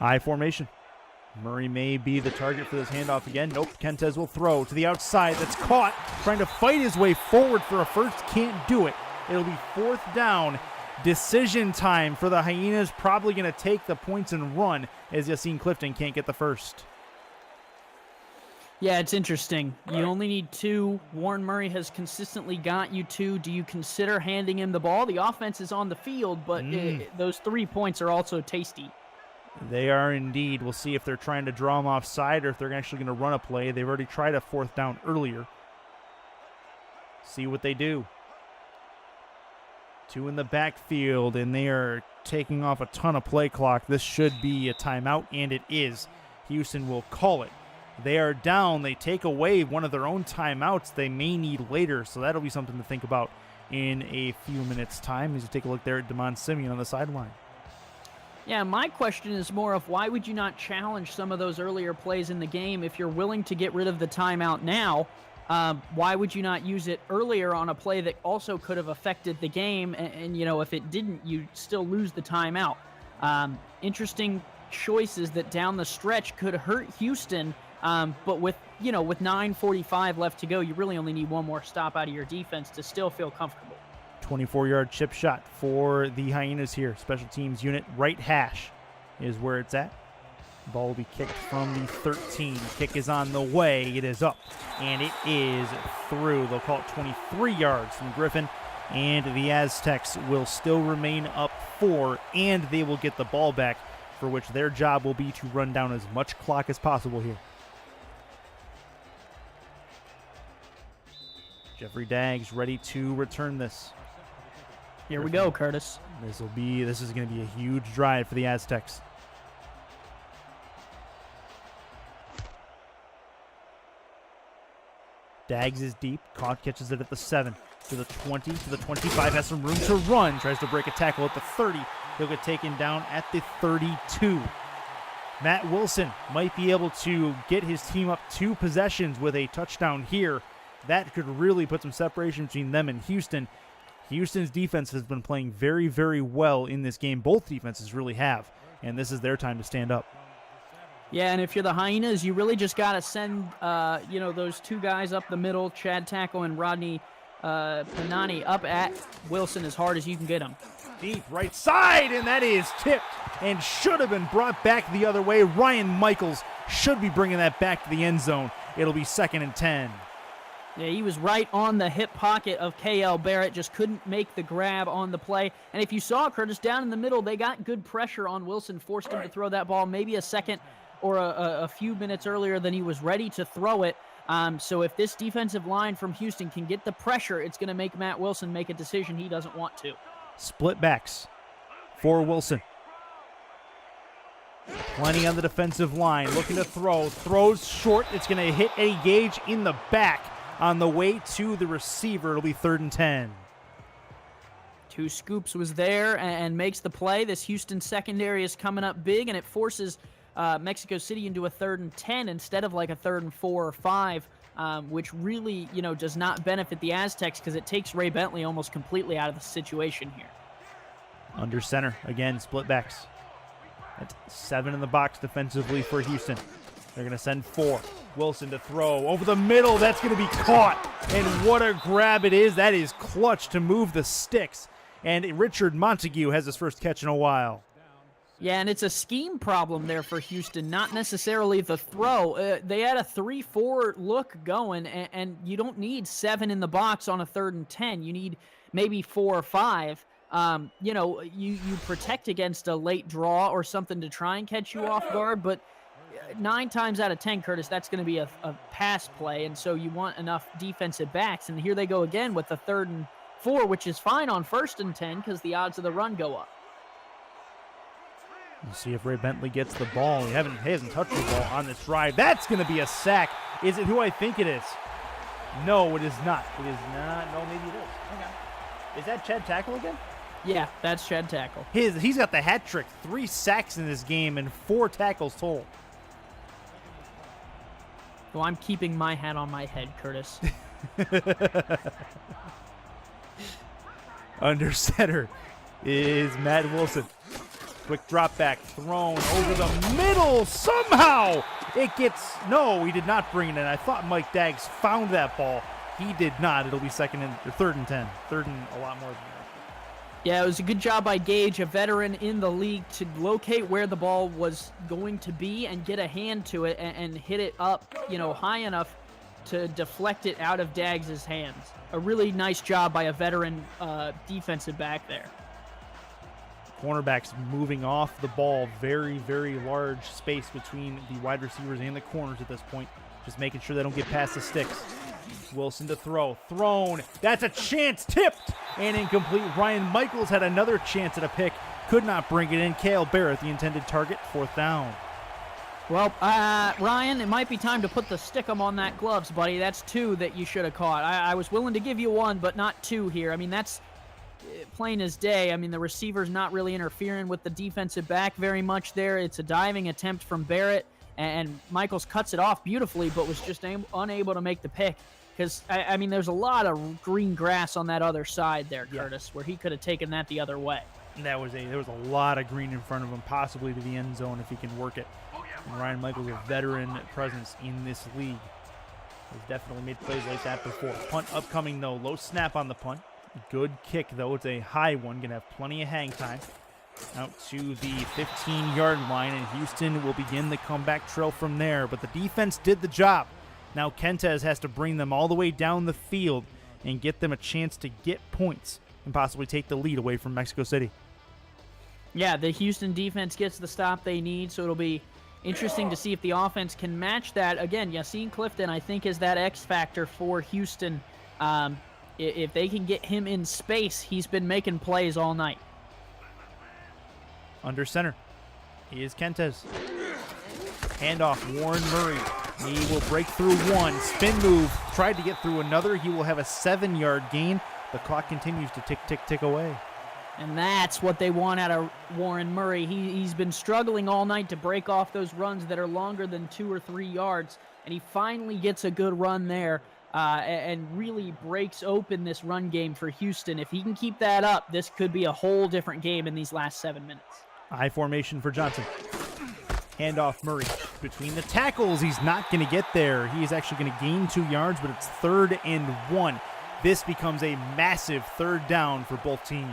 Speaker 3: High formation. Murray may be the target for this handoff again. Nope, Kentez will throw to the outside. That's caught. Trying to fight his way forward for a first. Can't do it. It'll be 4th down. Decision time for the Hyenas. Probably going to take the points and run as Yassine Clifton can't get the first.
Speaker 4: Yeah, it's interesting. You only need 2. Warren Murray has consistently got you 2. Do you consider handing him the ball? The offense is on the field, but those 3 points are also tasty.
Speaker 3: They are indeed. We'll see if they're trying to draw him offside or if they're actually going to run a play. They've already tried a 4th down earlier. See what they do. 2 in the backfield, and they are taking off a ton of play clock. This should be a timeout, and it is. Houston will call it. They are down. They take away one of their own timeouts they may need later, so that'll be something to think about in a few minutes' time as you take a look there at Damon Simeon on the sideline.
Speaker 4: Yeah, my question is more of why would you not challenge some of those earlier plays in the game if you're willing to get rid of the timeout now? Why would you not use it earlier on a play that also could have affected the game? And if it didn't, you'd still lose the timeout. Interesting choices that down the stretch could hurt Houston. But with 9:45 left to go, you really only need one more stop out of your defense to still feel comfortable.
Speaker 3: 24-yard chip shot for the Hyenas here. Special teams unit right hash is where it's at. Ball will be kicked from the 13. Kick is on the way. It is up, and it is through. They'll call it 23 yards from Griffin, and the Aztecs will still remain up 4, and they will get the ball back, for which their job will be to run down as much clock as possible here. Jeffrey Daggs ready to return this.
Speaker 4: Here we go, Curtis.
Speaker 3: This is going to be a huge drive for the Aztecs. Daggs is deep. Catches it at the 7, to the 20, to the 25. Has some room to run. Tries to break a tackle at the 30. He'll get taken down at the 32. Matt Wilson might be able to get his team up 2 possessions with a touchdown here. That could really put some separation between them and Houston. Houston's defense has been playing very, very well in this game. Both defenses really have, and this is their time to stand up.
Speaker 4: Yeah, and if you're the Hyenas, you really just got to send, those 2 guys up the middle, Chad Tackle and Rodney Panani, up at Wilson as hard as you can get them.
Speaker 3: Deep right side, and that is tipped and should have been brought back the other way. Ryan Michaels should be bringing that back to the end zone. It'll be 2nd and 10.
Speaker 4: Yeah, he was right on the hip pocket of K.L. Barrett, just couldn't make the grab on the play. And if you saw, Curtis, down in the middle, they got good pressure on Wilson, forced him to throw that ball maybe a second or a few minutes earlier than he was ready to throw it. So if this defensive line from Houston can get the pressure, it's going to make Matt Wilson make a decision he doesn't want to.
Speaker 3: Split backs for Wilson. Plenty on the defensive line, looking to throw. Throws short. It's going to hit Eddie Gage in the back. On the way to the receiver, it'll be 3rd and 10.
Speaker 4: 2 scoops was there and makes the play. This Houston secondary is coming up big, and it forces Mexico City into a 3rd and 10 instead of like a 3rd and 4 or 5, which really, does not benefit the Aztecs because it takes Ray Bentley almost completely out of the situation here.
Speaker 3: Under center, again, split backs. That's 7 in the box defensively for Houston. They're going to send 4. Wilson to throw over the middle. That's going to be caught. And what a grab it is. That is clutch to move the sticks. And Richard Montague has his first catch in a while.
Speaker 4: Yeah, and it's a scheme problem there for Houston, not necessarily the throw. They had a 3-4 look going, and you don't need 7 in the box on a 3rd and 10. You need maybe 4 or 5. You protect against a late draw or something to try and catch you off guard, but 9 times out of 10, Curtis, that's going to be a pass play, and so you want enough defensive backs. And here they go again with the 3rd and 4, which is fine on 1st and 10 because the odds of the run go up.
Speaker 3: We'll see if Ray Bentley gets the ball. He hasn't touched the ball on this drive. That's going to be a sack. Is it who I think it is? No, it is not. It is not. No, maybe it is. Okay. Is that Chad Tackle again?
Speaker 4: Yeah, that's Chad Tackle.
Speaker 3: He's got the hat trick. 3 sacks in this game and 4 tackles total.
Speaker 4: Well, I'm keeping my hat on my head, Curtis.
Speaker 3: Under center is Matt Wilson. Quick drop back, thrown over the middle. Somehow it gets, no, he did not bring it in. I thought Mike Daggs found that ball. He did not. It'll be 3rd and 10. 3rd and a lot more than that.
Speaker 4: Yeah, it was a good job by Gage, a veteran in the league, to locate where the ball was going to be and get a hand to it and hit it up, high enough to deflect it out of Daggs' hands. A really nice job by a veteran defensive back there.
Speaker 3: Cornerbacks moving off the ball. Very, very large space between the wide receivers and the corners at this point. Just making sure they don't get past the sticks. Wilson to throw. Thrown. That's a chance. Tipped and incomplete. Ryan Michaels had another chance at a pick. Could not bring it in. K.L. Barrett, the intended target. 4th down.
Speaker 4: Well, Ryan, it might be time to put the stickum on that gloves, buddy. That's 2 that you should have caught. I was willing to give you 1, but not 2 here. I mean, that's plain as day. I mean, the receiver's not really interfering with the defensive back very much there. It's a diving attempt from Barrett, and Michaels cuts it off beautifully, but was just unable to make the pick. Because, I mean, there's a lot of green grass on that other side there, Curtis, where he could have taken that the other way.
Speaker 3: There was a lot of green in front of him, possibly to the end zone if he can work it. And Ryan Michaels, a veteran presence in this league, has definitely made plays like that before. Punt upcoming, though. Low snap on the punt. Good kick, though. It's a high one. Going to have plenty of hang time. Out to the 15-yard line, and Houston will begin the comeback trail from there. But the defense did the job. Now Kentez has to bring them all the way down the field and get them a chance to get points and possibly take the lead away from Mexico City.
Speaker 4: Yeah, the Houston defense gets the stop they need, so it'll be interesting to see if the offense can match that. Again, Yassine Clifton, I think, is that X factor for Houston. If they can get him in space, he's been making plays all night.
Speaker 3: Under center is Kentez. Handoff, Warren Murray. He will break through one. Spin move. Tried to get through another. He will have a 7-yard gain. The clock continues to tick, tick, tick away.
Speaker 4: And that's what they want out of Warren Murray. He's been struggling all night to break off those runs that are longer than 2 or 3 yards. And he finally gets a good run there and really breaks open this run game for Houston. If he can keep that up, this could be a whole different game in these last 7 minutes.
Speaker 3: I formation for Johnson. Handoff Murray. Between the tackles, he's not going to get there. He is actually going to gain 2 yards, but it's 3rd and 1. This becomes a massive 3rd down for both teams.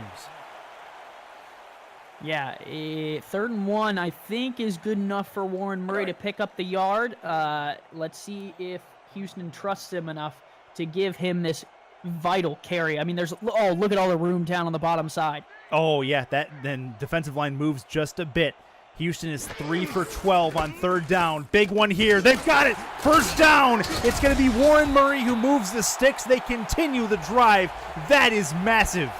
Speaker 4: Yeah, 3rd and 1, I think, is good enough for Warren Murray to pick up the yard. Let's see if Houston trusts him enough to give him this vital carry. I mean, look at all the room down on the bottom side.
Speaker 3: Oh, yeah, then defensive line moves just a bit. Houston is 3 for 12 on 3rd down. Big one here. They've got it. 1st down. It's going to be Warren Murray who moves the sticks. They continue the drive. That is massive.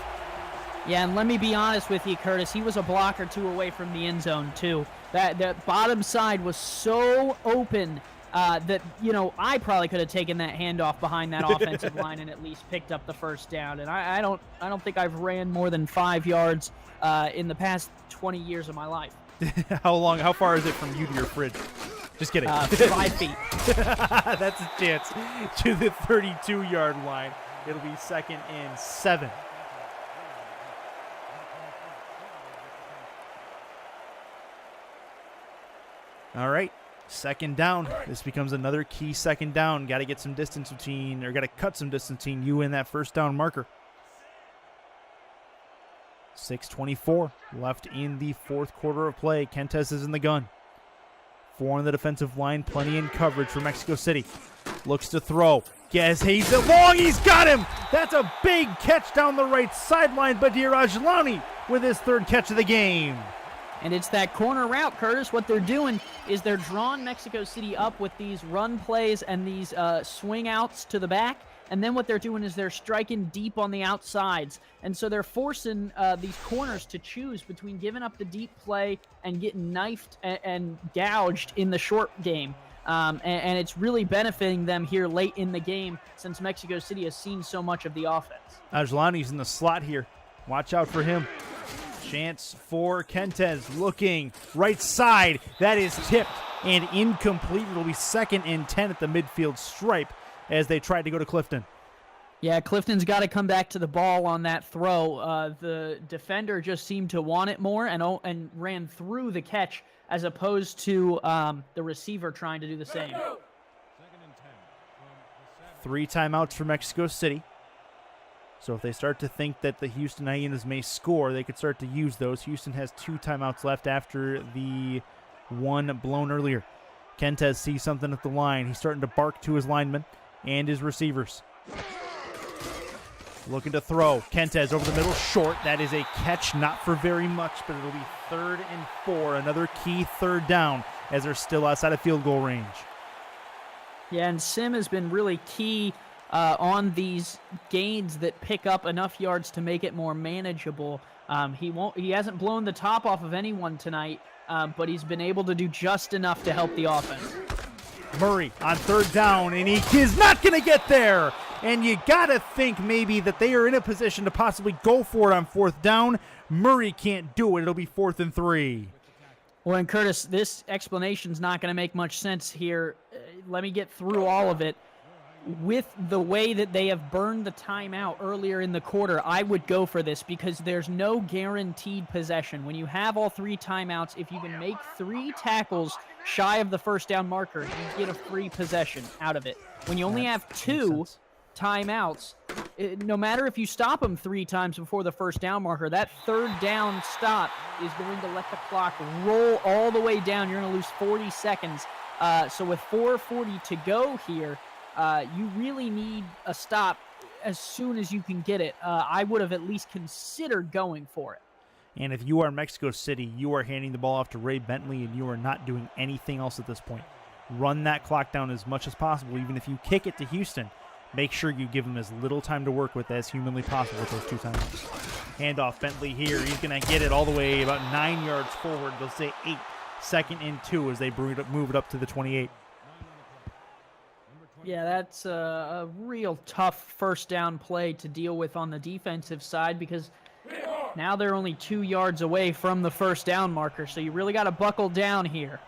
Speaker 4: Yeah, and let me be honest with you, Curtis. He was a block or 2 away from the end zone, too. That bottom side was so open that, I probably could have taken that handoff behind that offensive line and at least picked up the 1st down. And I don't think I've ran more than 5 yards in the past 20 years of my life.
Speaker 3: How far is it from you to your fridge? Just kidding.
Speaker 4: 5 feet.
Speaker 3: That's a chance. To the 32-yard line. It'll be 2nd and 7. All right, 2nd down. This becomes another key 2nd down. Got to get some distance got to cut some distance between you and that 1st down marker. 6:24 left in the 4th quarter of play. Kentez is in the gun. 4 on the defensive line, plenty in coverage for Mexico City. Looks to throw. Guess he's long. He's got him. That's a big catch down the right sideline. Badir Ajlani with his 3rd catch of the game.
Speaker 4: And it's that corner route, Curtis. What they're doing is they're drawing Mexico City up with these run plays and these swing outs to the back. And then what they're doing is they're striking deep on the outsides. And so they're forcing these corners to choose between giving up the deep play and getting knifed and gouged in the short game. And it's really benefiting them here late in the game since Mexico City has seen so much of the offense.
Speaker 3: Ajlani's in the slot here. Watch out for him. Chance for Kentez looking right side. That is tipped and incomplete. It'll be 2nd and 10 at the midfield stripe as they tried to go to Clifton.
Speaker 4: Yeah, Clifton's got to come back to the ball on that throw. The defender just seemed to want it more and ran through the catch as opposed to the receiver trying to do the same.
Speaker 3: 3 timeouts for Mexico City. So if they start to think that the Houston Hyenas may score, they could start to use those. Houston has 2 timeouts left after the one blown earlier. Kentez sees something at the line. He's starting to bark to his linemen and his receivers. Looking to throw. Kentez over the middle, short. That is a catch, not for very much, but it'll be 3rd and 4. Another key 3rd down as they're still outside of field goal range.
Speaker 4: Yeah, and Sim has been really key on these gains that pick up enough yards to make it more manageable. He hasn't blown the top off of anyone tonight, but he's been able to do just enough to help the offense.
Speaker 3: Murray on 3rd down, and he is not going to get there. and you gotta think maybe that they are in a position to possibly go for it on 4th down. Murray can't do it. It'll be 4th and 3.
Speaker 4: Well, and Curtis, this explanation's not going to make much sense here. Let me get through all of it. With the way that they have burned the timeout earlier in the quarter, I would go for this because there's no guaranteed possession. When you have all 3 timeouts, if you can make 3 tackles shy of the first down marker, you get a free possession out of it. When you only have 2 timeouts, no matter if you stop them 3 times before the first down marker, that 3rd down stop is going to let the clock roll all the way down. You're going to lose 40 seconds. So with 4:40 to go here, you really need a stop as soon as you can get it. I would have at least considered going for it.
Speaker 3: And if you are Mexico City, you are handing the ball off to Ray Bentley, and you are not doing anything else at this point. Run that clock down as much as possible. Even if you kick it to Houston, make sure you give him as little time to work with as humanly possible with those 2 timeouts. Handoff, Bentley here. He's going to get it all the way about 9 yards forward. They'll say 8, 2nd and 2 as they move it up to the 28.
Speaker 4: Yeah, that's a real tough first down play to deal with on the defensive side because now they're only 2 yards away from the first down marker, so you really got to buckle down here.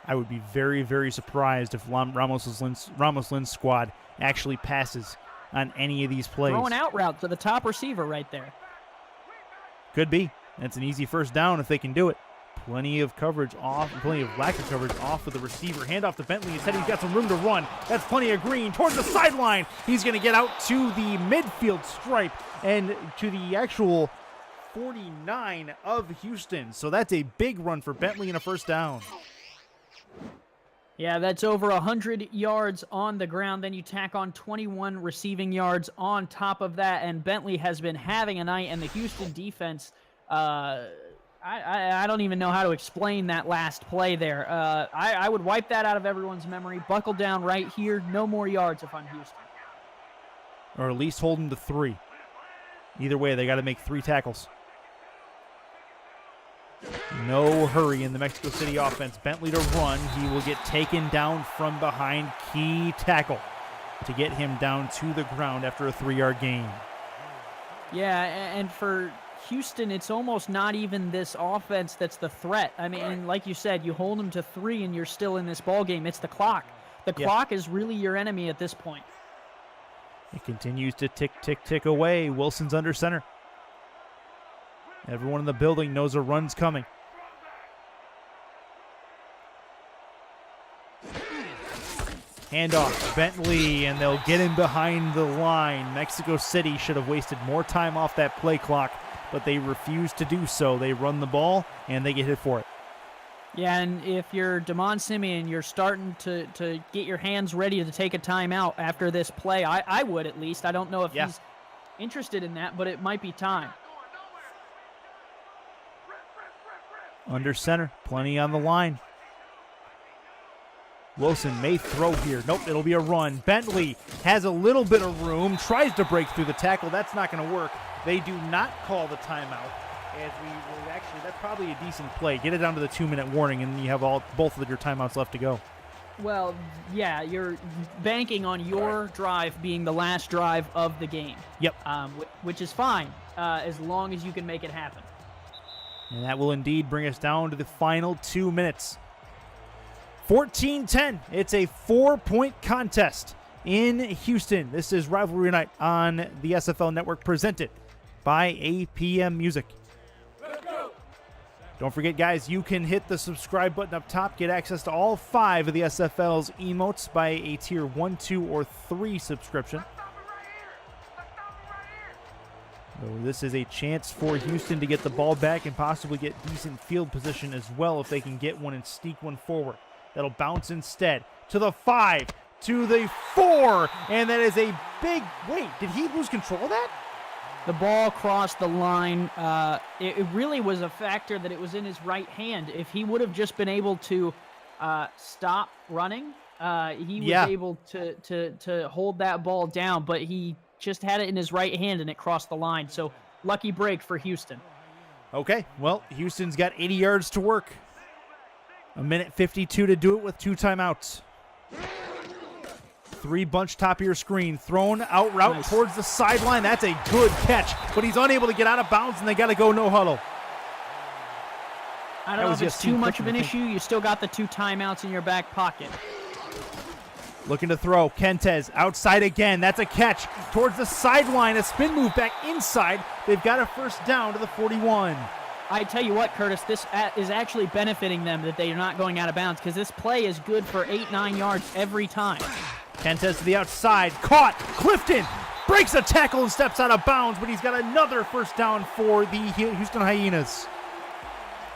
Speaker 3: I would be very, very surprised if Ramos Lynn's squad actually passes on any of these plays.
Speaker 4: Throw an out route to the top receiver right there.
Speaker 3: Could be. That's an easy first down if they can do it. Plenty of coverage off, plenty of lack of coverage off of the receiver. Handoff to Bentley. Instead, he's got some room to run. That's plenty of green towards the sideline. He's going to get out to the midfield stripe and to the actual 49 of Houston. So that's a big run for Bentley and a first down.
Speaker 4: Yeah, that's over 100 yards on the ground. Then you tack on 21 receiving yards on top of that. And Bentley has been having a night, and the Houston defense, I don't even know how to explain that last play there. I would wipe that out of everyone's memory. Buckle down right here. No more yards if I'm Houston.
Speaker 3: Or at least hold them to 3. Either way, they got to make 3 tackles. No hurry in the Mexico City offense. Bentley to run. He will get taken down from behind. Key tackle to get him down to the ground after a 3-yard gain.
Speaker 4: Yeah, and for Houston, it's almost not even this offense that's the threat. I mean, like you said, you hold them to 3 and you're still in this ball game. It's the clock. The clock is really your enemy at this point.
Speaker 3: It continues to tick, tick, tick away. Wilson's under center. Everyone in the building knows a run's coming. Handoff, Bentley, and they'll get him behind the line. Mexico City should have wasted more time off that play clock, but they refuse to do so. They run the ball, and they get hit for it.
Speaker 4: Yeah, and if you're Damon Simeon, you're starting to get your hands ready to take a timeout after this play. I would at least. I don't know if he's interested in that, but it might be time.
Speaker 3: Under center, plenty on the line. Wilson may throw here. Nope, it'll be a run. Bentley has a little bit of room, tries to break through the tackle. That's not going to work. They do not call the timeout. As we will actually, that's probably a decent play. Get it down to the 2-minute warning, and you have both of your timeouts left to go.
Speaker 4: Well, yeah, you're banking on your drive being the last drive of the game.
Speaker 3: Yep.
Speaker 4: Which is fine, as long as you can make it happen.
Speaker 3: And that will indeed bring us down to the final 2 minutes. 14-10. It's a 4-point contest in Houston. This is Rivalry Night on the SFL Network, presented by APM Music. Don't forget, guys, you can hit the subscribe button up top. Get access to all 5 of the SFL's emotes by a tier 1, 2, or 3 subscription. So this is a chance for Houston to get the ball back and possibly get decent field position as well if they can get one and sneak one forward. That'll bounce instead to the 5, to the 4, and that is a big... Wait, did he lose control of that?
Speaker 4: The ball crossed the line. It really was a factor that it was in his right hand. If he would have just been able to stop running, he was able to hold that ball down, but he just had it in his right hand and it crossed the line. So lucky break for Houston.
Speaker 3: Okay, well, Houston's got 80 yards to work. 1:52 to do it with 2 timeouts. Three bunch top of your screen. Thrown out route towards the sideline. That's a good catch, but he's unable to get out of bounds, and they got to go no huddle.
Speaker 4: I don't know if it's too much of an issue. You still got the 2 timeouts in your back pocket.
Speaker 3: Looking to throw. Kentez outside again. That's a catch towards the sideline. A spin move back inside. They've got a first down to the 41.
Speaker 4: I tell you what, Curtis, this is actually benefiting them that they are not going out of bounds because this play is good for 8-9 yards every time.
Speaker 3: Kentez to the outside. Caught. Clifton breaks a tackle and steps out of bounds, but he's got another first down for the Houston Hyenas.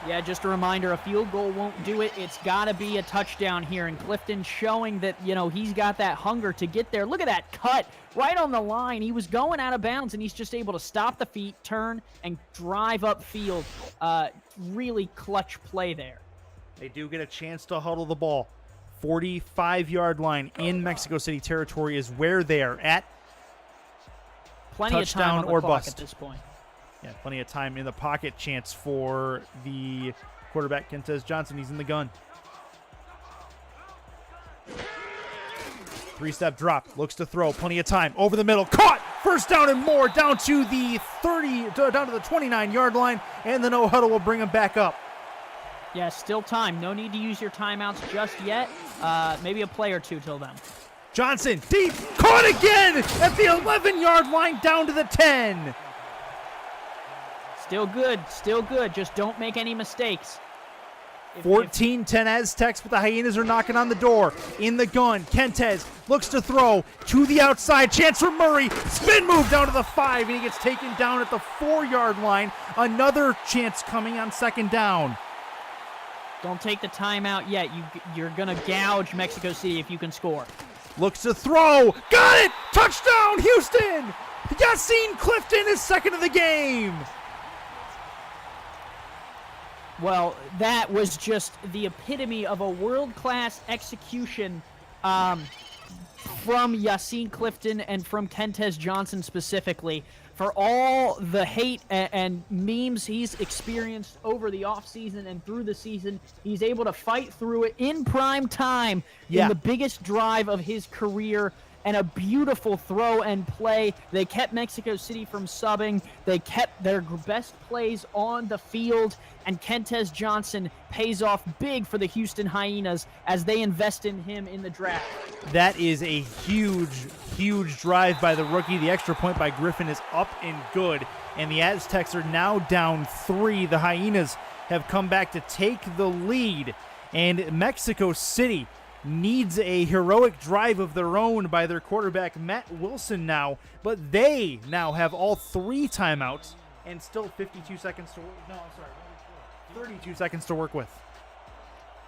Speaker 4: Yeah, just a reminder, a field goal won't do it. It's got to be a touchdown here, and Clifton showing that, he's got that hunger to get there. Look at that cut right on the line. He was going out of bounds, and he's just able to stop the feet, turn, and drive upfield. Really clutch play there.
Speaker 3: They do get a chance to huddle the ball. 45-yard line in Mexico City territory is where they are at.
Speaker 4: Plenty of time on the clock at this point.
Speaker 3: Yeah, plenty of time in the pocket. Chance for the quarterback, Kentez Johnson. He's in the gun. 3-step drop. Looks to throw. Plenty of time. Over the middle. Caught! First down and more. Down to the 29-yard line. And the no huddle will bring him back up.
Speaker 4: Yeah, still time. No need to use your timeouts just yet. Maybe a play or two till then.
Speaker 3: Johnson, deep. Caught again at the 11-yard line down to the 10.
Speaker 4: Still good. Just don't make any mistakes.
Speaker 3: 14-10 Aztecs, but the Hyenas are knocking on the door. In the gun, Kentez looks to throw to the outside. Chance for Murray. Spin move down to the 5, and he gets taken down at the 4-yard line. Another chance coming on second down.
Speaker 4: Don't take the timeout yet. You're going to gouge Mexico City if you can score.
Speaker 3: Looks to throw. Got it! Touchdown, Houston! Yassine Clifton is second of the game.
Speaker 4: Well, that was just the epitome of a world-class execution from Yassine Clifton and from Kentez Johnson specifically. For all the hate and memes he's experienced over the offseason and through the season, he's able to fight through it in prime time in the biggest drive of his career. And a beautiful throw and play. They kept Mexico City from subbing. They kept their best plays on the field. And Kentez Johnson pays off big for the Houston Hyenas as they invest in him in the draft.
Speaker 3: That is a huge drive by the rookie. The extra point by Griffin is up and good. And the Aztecs are now down 3. The Hyenas have come back to take the lead. And Mexico City needs a heroic drive of their own by their quarterback, Matt Wilson, now. But they now have all 3 timeouts and still 32 seconds to work. No, I'm sorry. 32 seconds to work with.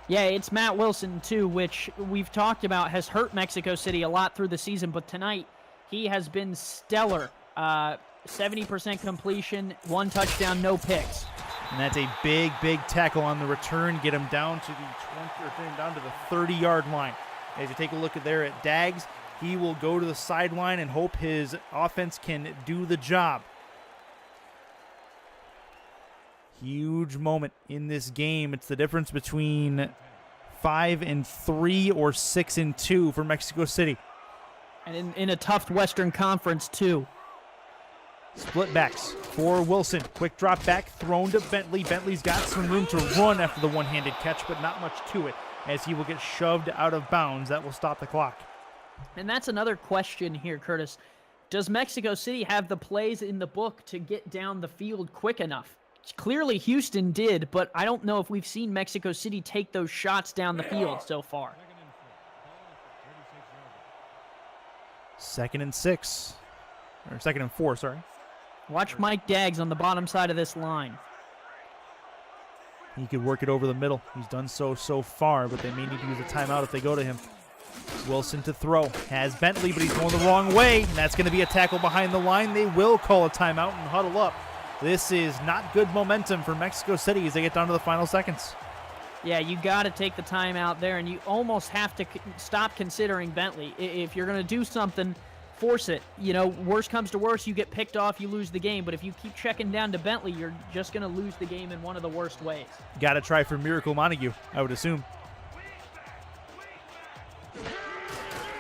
Speaker 4: Yeah, it's Matt Wilson, too, which we've talked about has hurt Mexico City a lot through the season. But tonight, he has been stellar. 70% completion, 1 touchdown, no picks.
Speaker 3: And that's a big tackle on the return. Get him down to the 30-yard line. As you take a look at there at Daggs, he will go to the sideline and hope his offense can do the job. Huge moment in this game. It's the difference between 5-3 or 6-2 for Mexico City.
Speaker 4: And in a tough Western Conference, too.
Speaker 3: Split backs for Wilson. Quick drop back, thrown to Bentley. Bentley's got some room to run after the one-handed catch, but not much to it, as he will get shoved out of bounds. That will stop the clock.
Speaker 4: And that's another question here, Curtis. Does Mexico City have the plays in the book to get down the field quick enough? Clearly Houston did, but I don't know if we've seen Mexico City take those shots down the field so far.
Speaker 3: 2nd and 6. Or 2nd and 4, sorry.
Speaker 4: Watch Mike Daggs on the bottom side of this line.
Speaker 3: He could work it over the middle. He's done so far, but they may need to use a timeout if they go to him. Wilson to throw. Has Bentley, but he's going the wrong way. And that's going to be a tackle behind the line. They will call a timeout and huddle up. This is not good momentum for Mexico City as they get down to the final seconds.
Speaker 4: Yeah, you got to take the timeout there, and you almost have to stop considering Bentley. If you're going to do something, force it. Worst comes to worst, you get picked off, you lose the game. But if you keep checking down to Bentley, you're just going to lose the game in one of the worst ways.
Speaker 3: Got to try for Miracle Montague, I would assume.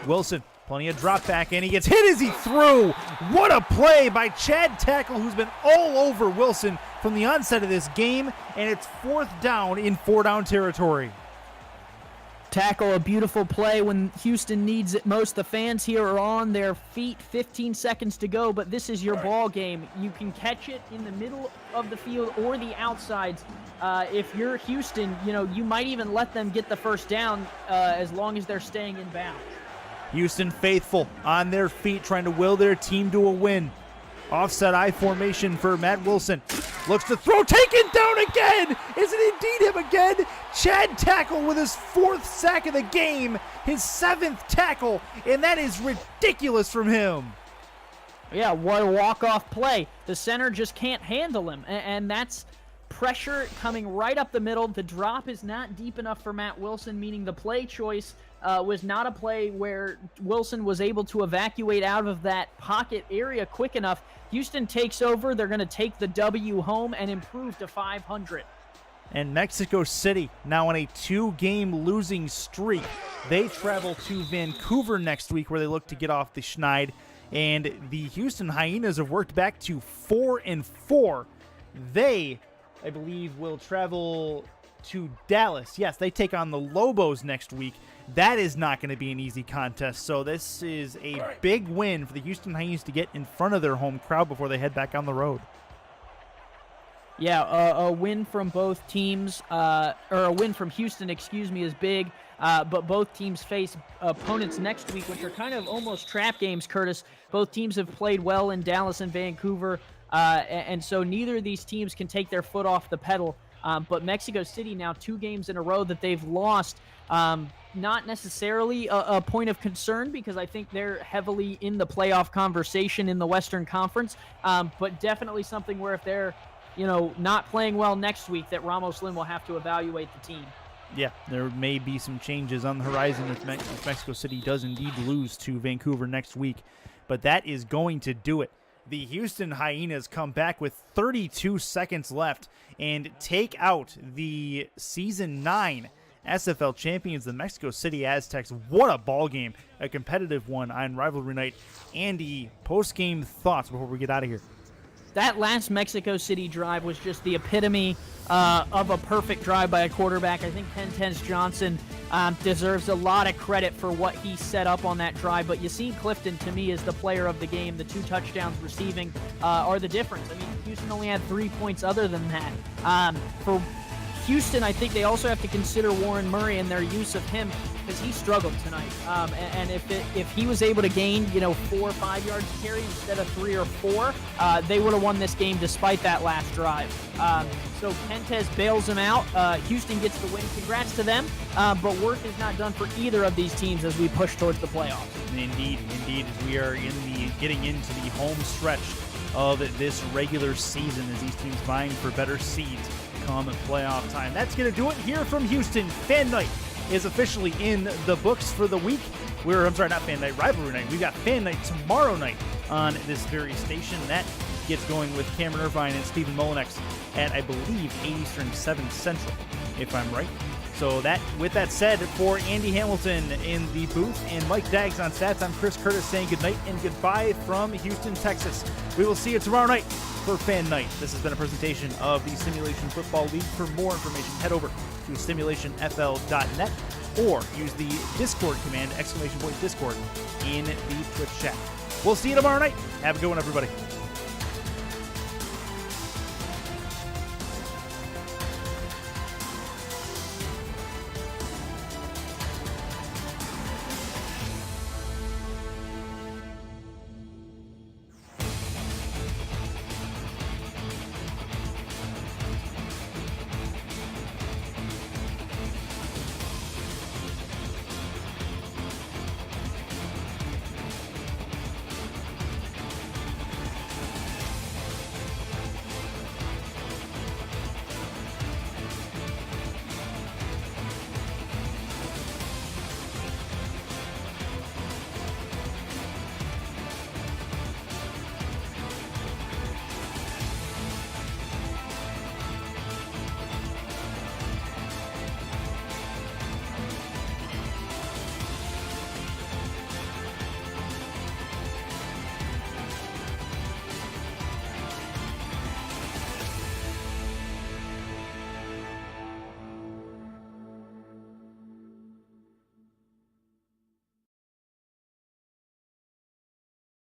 Speaker 3: Wilson Plenty of drop back, and he gets hit as he threw. What a play by Chad Tackle, who's been all over Wilson from the onset of this game, and it's 4th down in 4-down territory.
Speaker 4: Tackle, a beautiful play when Houston needs it most. The fans here are on their feet. 15 seconds to go, but this is your ball game. You can catch it in the middle of the field or the outsides. If you're Houston, you might even let them get the first down as long as they're staying in bounds.
Speaker 3: Houston faithful on their feet, trying to will their team to a win. Offset I formation for Matt Wilson. Looks to throw, taken down again! Is it indeed him again? Chad Tackle with his 4th sack of the game, his 7th tackle, and that is ridiculous from him.
Speaker 4: Yeah, what a walk-off play. The center just can't handle him, and that's pressure coming right up the middle. The drop is not deep enough for Matt Wilson, meaning the play choice was not a play where Wilson was able to evacuate out of that pocket area quick enough. Houston takes over. They're going to take the W home and improve to 500.
Speaker 3: And Mexico City now on a 2-game losing streak. They travel to Vancouver next week, where they look to get off the schneid. And the Houston Hyenas have worked back to 4-4. They, I believe, will travel to Dallas. Yes, they take on the Lobos next week. That is not going to be an easy contest. So this is a big win for the Houston Hyenas to get in front of their home crowd before they head back on the road.
Speaker 4: Yeah, a win from both teams, or a win from Houston, is big. But both teams face opponents next week, which are kind of almost trap games, Curtis. Both teams have played well in Dallas and Vancouver, and so neither of these teams can take their foot off the pedal. But Mexico City now 2 games in a row that they've lost. Not necessarily a point of concern, because I think they're heavily in the playoff conversation in the Western Conference, but definitely something where if they're not playing well next week, that Ramos Lynn will have to evaluate the team.
Speaker 3: Yeah, there may be some changes on the horizon if Mexico City does indeed lose to Vancouver next week, but that is going to do it. The Houston Hyenas come back with 32 seconds left and take out the Season 9 SFL champions, the Mexico City Aztecs. What a ball game, a competitive one on Rivalry Night. Andy, post-game thoughts before we get out of here.
Speaker 4: That last Mexico City drive was just the epitome of a perfect drive by a quarterback. I think Pentens Johnson deserves a lot of credit for what he set up on that drive. But Yassine Clifton, to me, is the player of the game. The 2 touchdowns receiving are the difference. I mean, Houston only had 3 points other than that. For Houston, I think they also have to consider Warren Murray and their use of him, because he struggled tonight. And if he was able to gain 4 or 5 yards to carry instead of 3 or 4, they would have won this game despite that last drive. So Pentez bails him out. Houston gets the win. Congrats to them. But work is not done for either of these teams as we push towards the playoffs.
Speaker 3: Indeed, as we are getting into the home stretch of this regular season, as these teams vying for better seeds come playoff time. That's going to do it here from Houston. Fan Night is officially in the books for the week. Not Fan Night, Rivalry Night. We've got Fan Night tomorrow night on this very station. That gets going with Cameron Irvine and Stephen Molinex at, I believe, 8 Eastern, 7 Central, if I'm right. So with that said, for Andy Hamilton in the booth and Mike Daggs on stats, I'm Chris Curtis saying good night and goodbye from Houston, Texas. We will see you tomorrow night for Fan Night. This has been a presentation of the Simulation Football League. For more information, head over to simulationfl.net or use the Discord command, !Discord, in the Twitch chat. We'll see you tomorrow night. Have a good one, everybody.